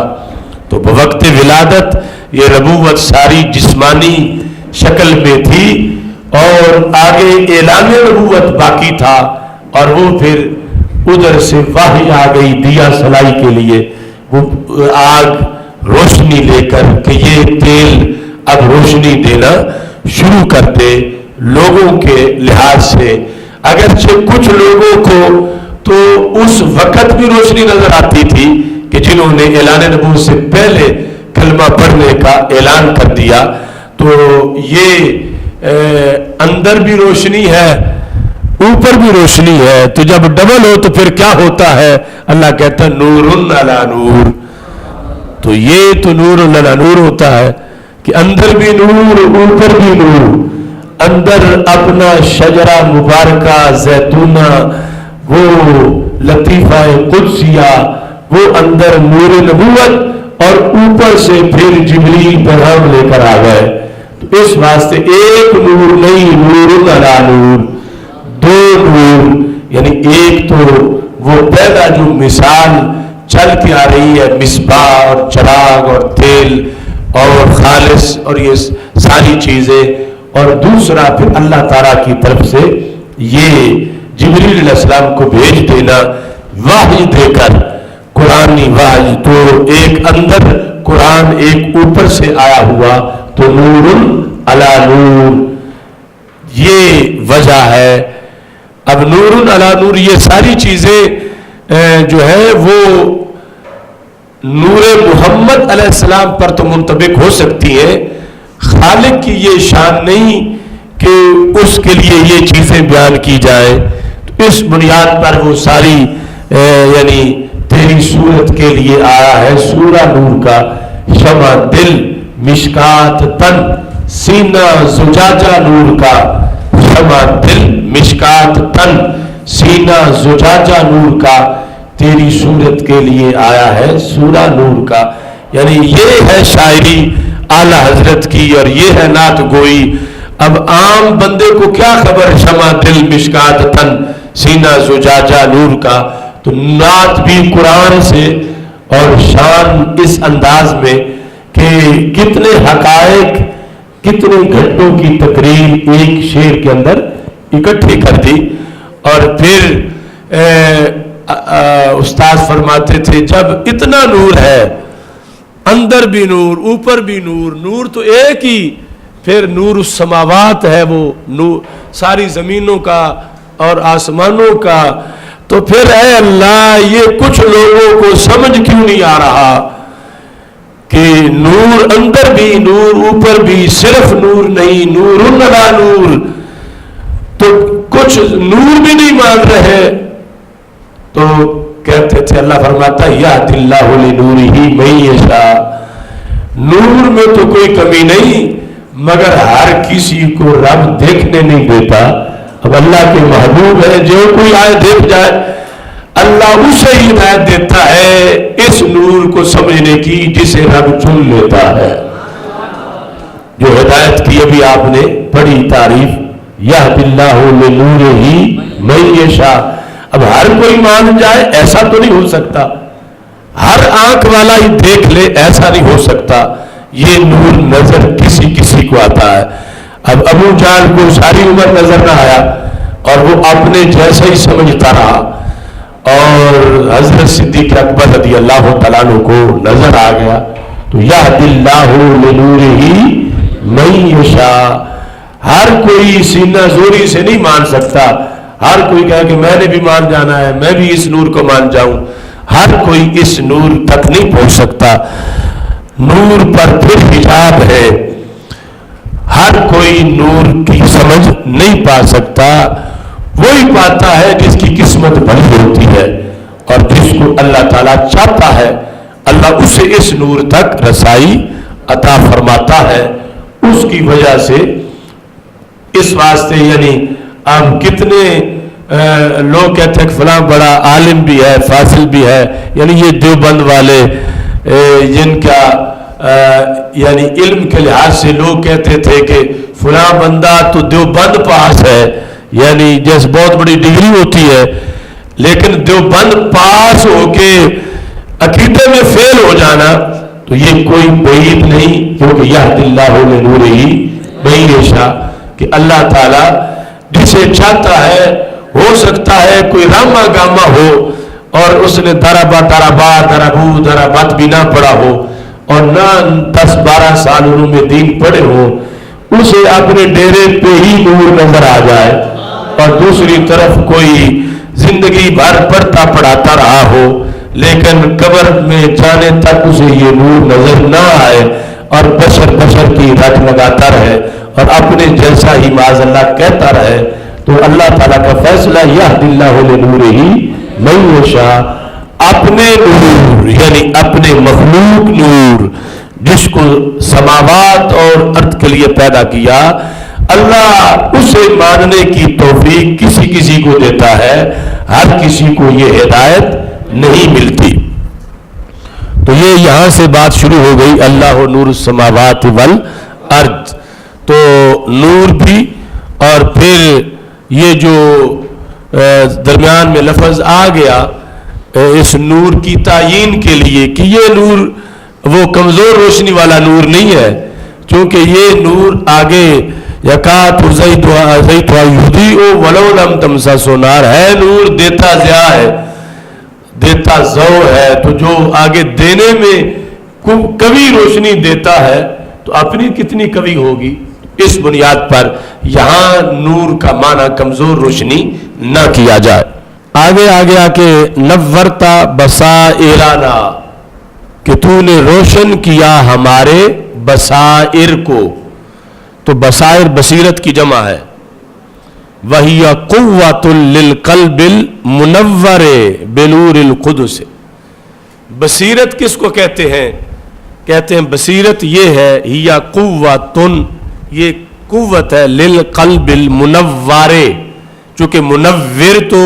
تو بوقت ولادت یہ نبوت ساری جسمانی شکل میں تھی، اور آگے اعلان نبوت باقی تھا، اور وہ پھر ادھر سے وحی آ گئی دیا سلائی کے لیے، وہ آگ روشنی لے کر کہ یہ تیل اب روشنی دینا شروع کر دے لوگوں کے لحاظ سے۔ اگرچہ کچھ لوگوں کو تو اس وقت بھی روشنی نظر آتی تھی کہ جنہوں نے اعلان نبوت سے پہلے کلمہ پڑھنے کا اعلان کر دیا، تو یہ اندر بھی روشنی ہے، اوپر بھی روشنی ہے، تو جب ڈبل ہو تو پھر کیا ہوتا ہے؟ اللہ کہتا ہے نور علی نور۔ تو یہ تو نور علی نور ہوتا ہے کہ اندر بھی نور، اوپر بھی نور۔ اندر اپنا شجرہ مبارکہ زیتونہ، وہ لطیفہ قدسیہ، وہ اندر نور نبوت، اور اوپر سے پھر جبریل پیغام لے کر آ گئے۔ تو اس واسطے ایک نور نہیں، نور علی نور، 2 نور، یعنی ایک تو وہ پہلا جو مثال چل کے آ رہی ہے، مصباح اور چراغ اور تیل اور خالص اور یہ ساری چیزیں، اور دوسرا پھر اللہ تعالیٰ کی طرف سے یہ جبریل علیہ السلام کو بھیج دینا وحی دے کر، قرآنی وحی۔ تو ایک اندر قرآن، ایک اوپر سے آیا ہوا، تو نور علی نور، یہ وجہ ہے۔ اب نور علی نور، یہ ساری چیزیں جو ہے وہ نور محمد علیہ السلام پر تو منطبق ہو سکتی ہے، خالق کی یہ شان نہیں کہ اس کے لیے یہ چیزیں بیان کی جائیں۔ تو اس بنیاد پر وہ ساری یعنی تیری صورت کے لیے آیا ہے سورہ نور کا، شمع دل مشکات تن، سینہ زجاجہ نور کا، شمع دل مشکات تن، سینہ زجاجہ نور کا، تیری صورت کے لیے آیا ہے سورہ نور کا۔ یعنی یہ ہے شاعری اعلیٰ حضرت کی، اور یہ ہے نعت گوئی۔ اب عام بندے کو کیا خبر شمع دل مشکات تن سینہ زجاجہ نور کا؟ تو نعت بھی قرآن سے، اور شان اس انداز میں کہ کتنے حقائق، کتنے گھنٹوں کی تقریر ایک شعر کے اندر اکٹھی کر دی۔ اور پھر استاد فرماتے تھے جب اتنا نور ہے، اندر بھی نور، اوپر بھی نور، نور تو ایک ہی، پھر نور السماوات ہے، وہ نور ساری زمینوں کا اور آسمانوں کا، تو پھر اے اللہ یہ کچھ لوگوں کو سمجھ کیوں نہیں آ رہا کہ نور اندر بھی نور، اوپر بھی، صرف نور نہیں، نور علی نور، تو کچھ نور بھی نہیں مان رہے۔ تو کہتے تھے، اللہ فرماتا ہے یہد اللہ لنورہ من یشاء، نور میں تو کوئی کمی نہیں، مگر ہر کسی کو رب دیکھنے نہیں دیتا۔ اب اللہ کے محبوب ہے، جو کوئی آئے دیکھ جائے، اللہ اسے ہدایت دیتا ہے اس نور کو سمجھنے کی جسے رب چن لیتا ہے۔ جو ہدایت کی ابھی آپ نے پڑھی تعریف، یہد اللہ لنورہ من یشاء، اب ہر کوئی مان جائے ایسا تو نہیں ہو سکتا، ہر آنکھ والا ہی دیکھ لے ایسا نہیں ہو سکتا، یہ نور نظر کسی کسی کو آتا ہے۔ اب ابو جہل کو ساری عمر نظر نہ آیا، اور وہ اپنے جیسا ہی سمجھتا رہا، اور حضرت صدیق اکبر رضی اللہ تعالیٰ عنہ کو نظر آ گیا تو یہدی اللہ لنورہ من یشاء، ہر کوئی سینہ زوری سے نہیں مان سکتا، ہر کوئی کہے کہ میں نے بھی مان جانا ہے، میں بھی اس نور کو مان جاؤں، ہر کوئی اس نور تک نہیں پہنچ سکتا، نور پر پھر حجاب ہے، ہر کوئی نور کی سمجھ نہیں پا سکتا، وہی پاتا ہے جس کی قسمت بڑی ہوتی ہے، اور جس کو اللہ تعالیٰ چاہتا ہے اللہ اسے اس نور تک رسائی عطا فرماتا ہے۔ اس کی وجہ سے اس واسطے یعنی ہم کتنے لوگ کہتے ہیں کہ فلاں بڑا عالم بھی ہے، فاضل بھی ہے، یعنی یہ دیوبند والے جن کا یعنی علم کے لحاظ سے لوگ کہتے تھے کہ فلاں بندہ تو دیوبند پاس ہے، یعنی جیسے بہت بڑی ڈگری ہوتی ہے، لیکن دیوبند پاس ہو کے عقیدے میں فیل ہو جانا تو یہ کوئی بعید نہیں، کیونکہ یہدی اللہ لنورہ من یشاء، کہ اللہ تعالیٰ جسے چاہتا ہے، ہو سکتا ہے کوئی راما گاما ہو اور اس نے درابات بھی نہ پڑھا ہو اور نہ 10-12 سال انہوں میں دین پڑھے ہو، اسے اپنے ڈیرے پہ ہی نور نظر آ جائے، اور دوسری طرف کوئی زندگی بھر پڑھتا پڑھاتا رہا ہو لیکن قبر میں جانے تک اسے یہ نور نظر نہ آئے، اور بشر کی رٹ لگاتا رہے اور اپنے جیسا ہی معاذ اللہ کہتا رہے، تو اللہ تعالیٰ کا فیصلہ یہدی اللہ لنورہ من یشاء، اپنے نور یعنی اپنے مخلوق نور جس کو سماوات اور ارض کے لیے پیدا کیا، اللہ اسے ماننے کی توفیق کسی کسی کو دیتا ہے، ہر کسی کو یہ ہدایت نہیں ملتی۔ تو یہ یہاں سے بات شروع ہو گئی، اللہ نور السماوات والارض، تو نور بھی، اور پھر یہ جو درمیان میں لفظ آ گیا اس نور کی تعیین کے لیے کہ یہ نور وہ کمزور روشنی والا نور نہیں ہے، چونکہ یہ نور آگے یکاد زیتها یضیء ولو لم تمسسہ نار ہے، نور دیتا ضیاء ہے، دیتا ضوء ہے، تو جو آگے دینے میں کبھی روشنی دیتا ہے تو اپنی کتنی کبھی ہوگی، اس بنیاد پر یہاں نور کا معنی کمزور روشنی نہ کیا جائے۔ آگے آ کے نورتا بصائرنا، کہ تو نے روشن کیا ہمارے بصائر کو، تو بصائر بصیرت کی جمع ہے، وَهِيَ قُوَّةٌ لِلْقَلْبِ الْمُنَوَّرِ بِنُورِ الْقُدُسِ۔ بصیرت کس کو کہتے ہیں؟ کہتے ہیں بصیرت یہ ہے، ہِيَ قُوَّةٌ، یہ قوت ہے، لِلْقَلْبِ الْمُنَوَّرِ، چونکہ منور تو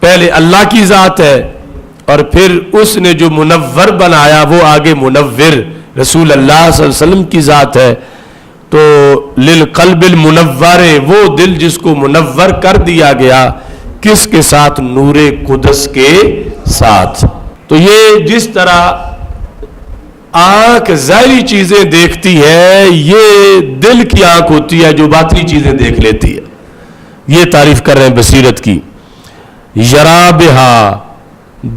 پہلے اللہ کی ذات ہے، اور پھر اس نے جو منور بنایا وہ آگے منور رسول اللہ صلی اللہ علیہ وسلم کی ذات ہے، تو للقلب المنور، وہ دل جس کو منور کر دیا گیا، کس کے ساتھ؟ نور قدس کے ساتھ۔ تو یہ جس طرح آنکھ ظاہری چیزیں دیکھتی ہے، یہ دل کی آنکھ ہوتی ہے جو باطنی چیزیں دیکھ لیتی ہے، یہ تعریف کر رہے ہیں بصیرت کی۔ یرا بہا،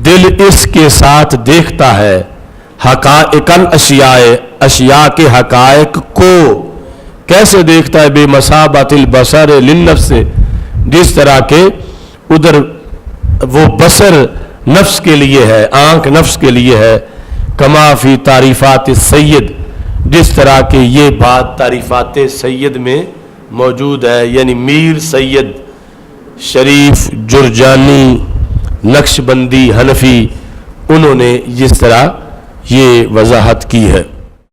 دل اس کے ساتھ دیکھتا ہے، حقائق الاشیاء، اشیاء کے حقائق کو، کیسے دیکھتا ہے؟ بے مثابۃ البصر للنفس، جس طرح کے ادھر وہ بصر نفس کے لیے ہے، آنکھ نفس کے لیے ہے، کما فی تعریفات السید، جس طرح کہ یہ بات تعریفات سید میں موجود ہے، یعنی میر سید شریف جرجانی نقشبندی حنفی انہوں نے جس طرح یہ وضاحت کی ہے۔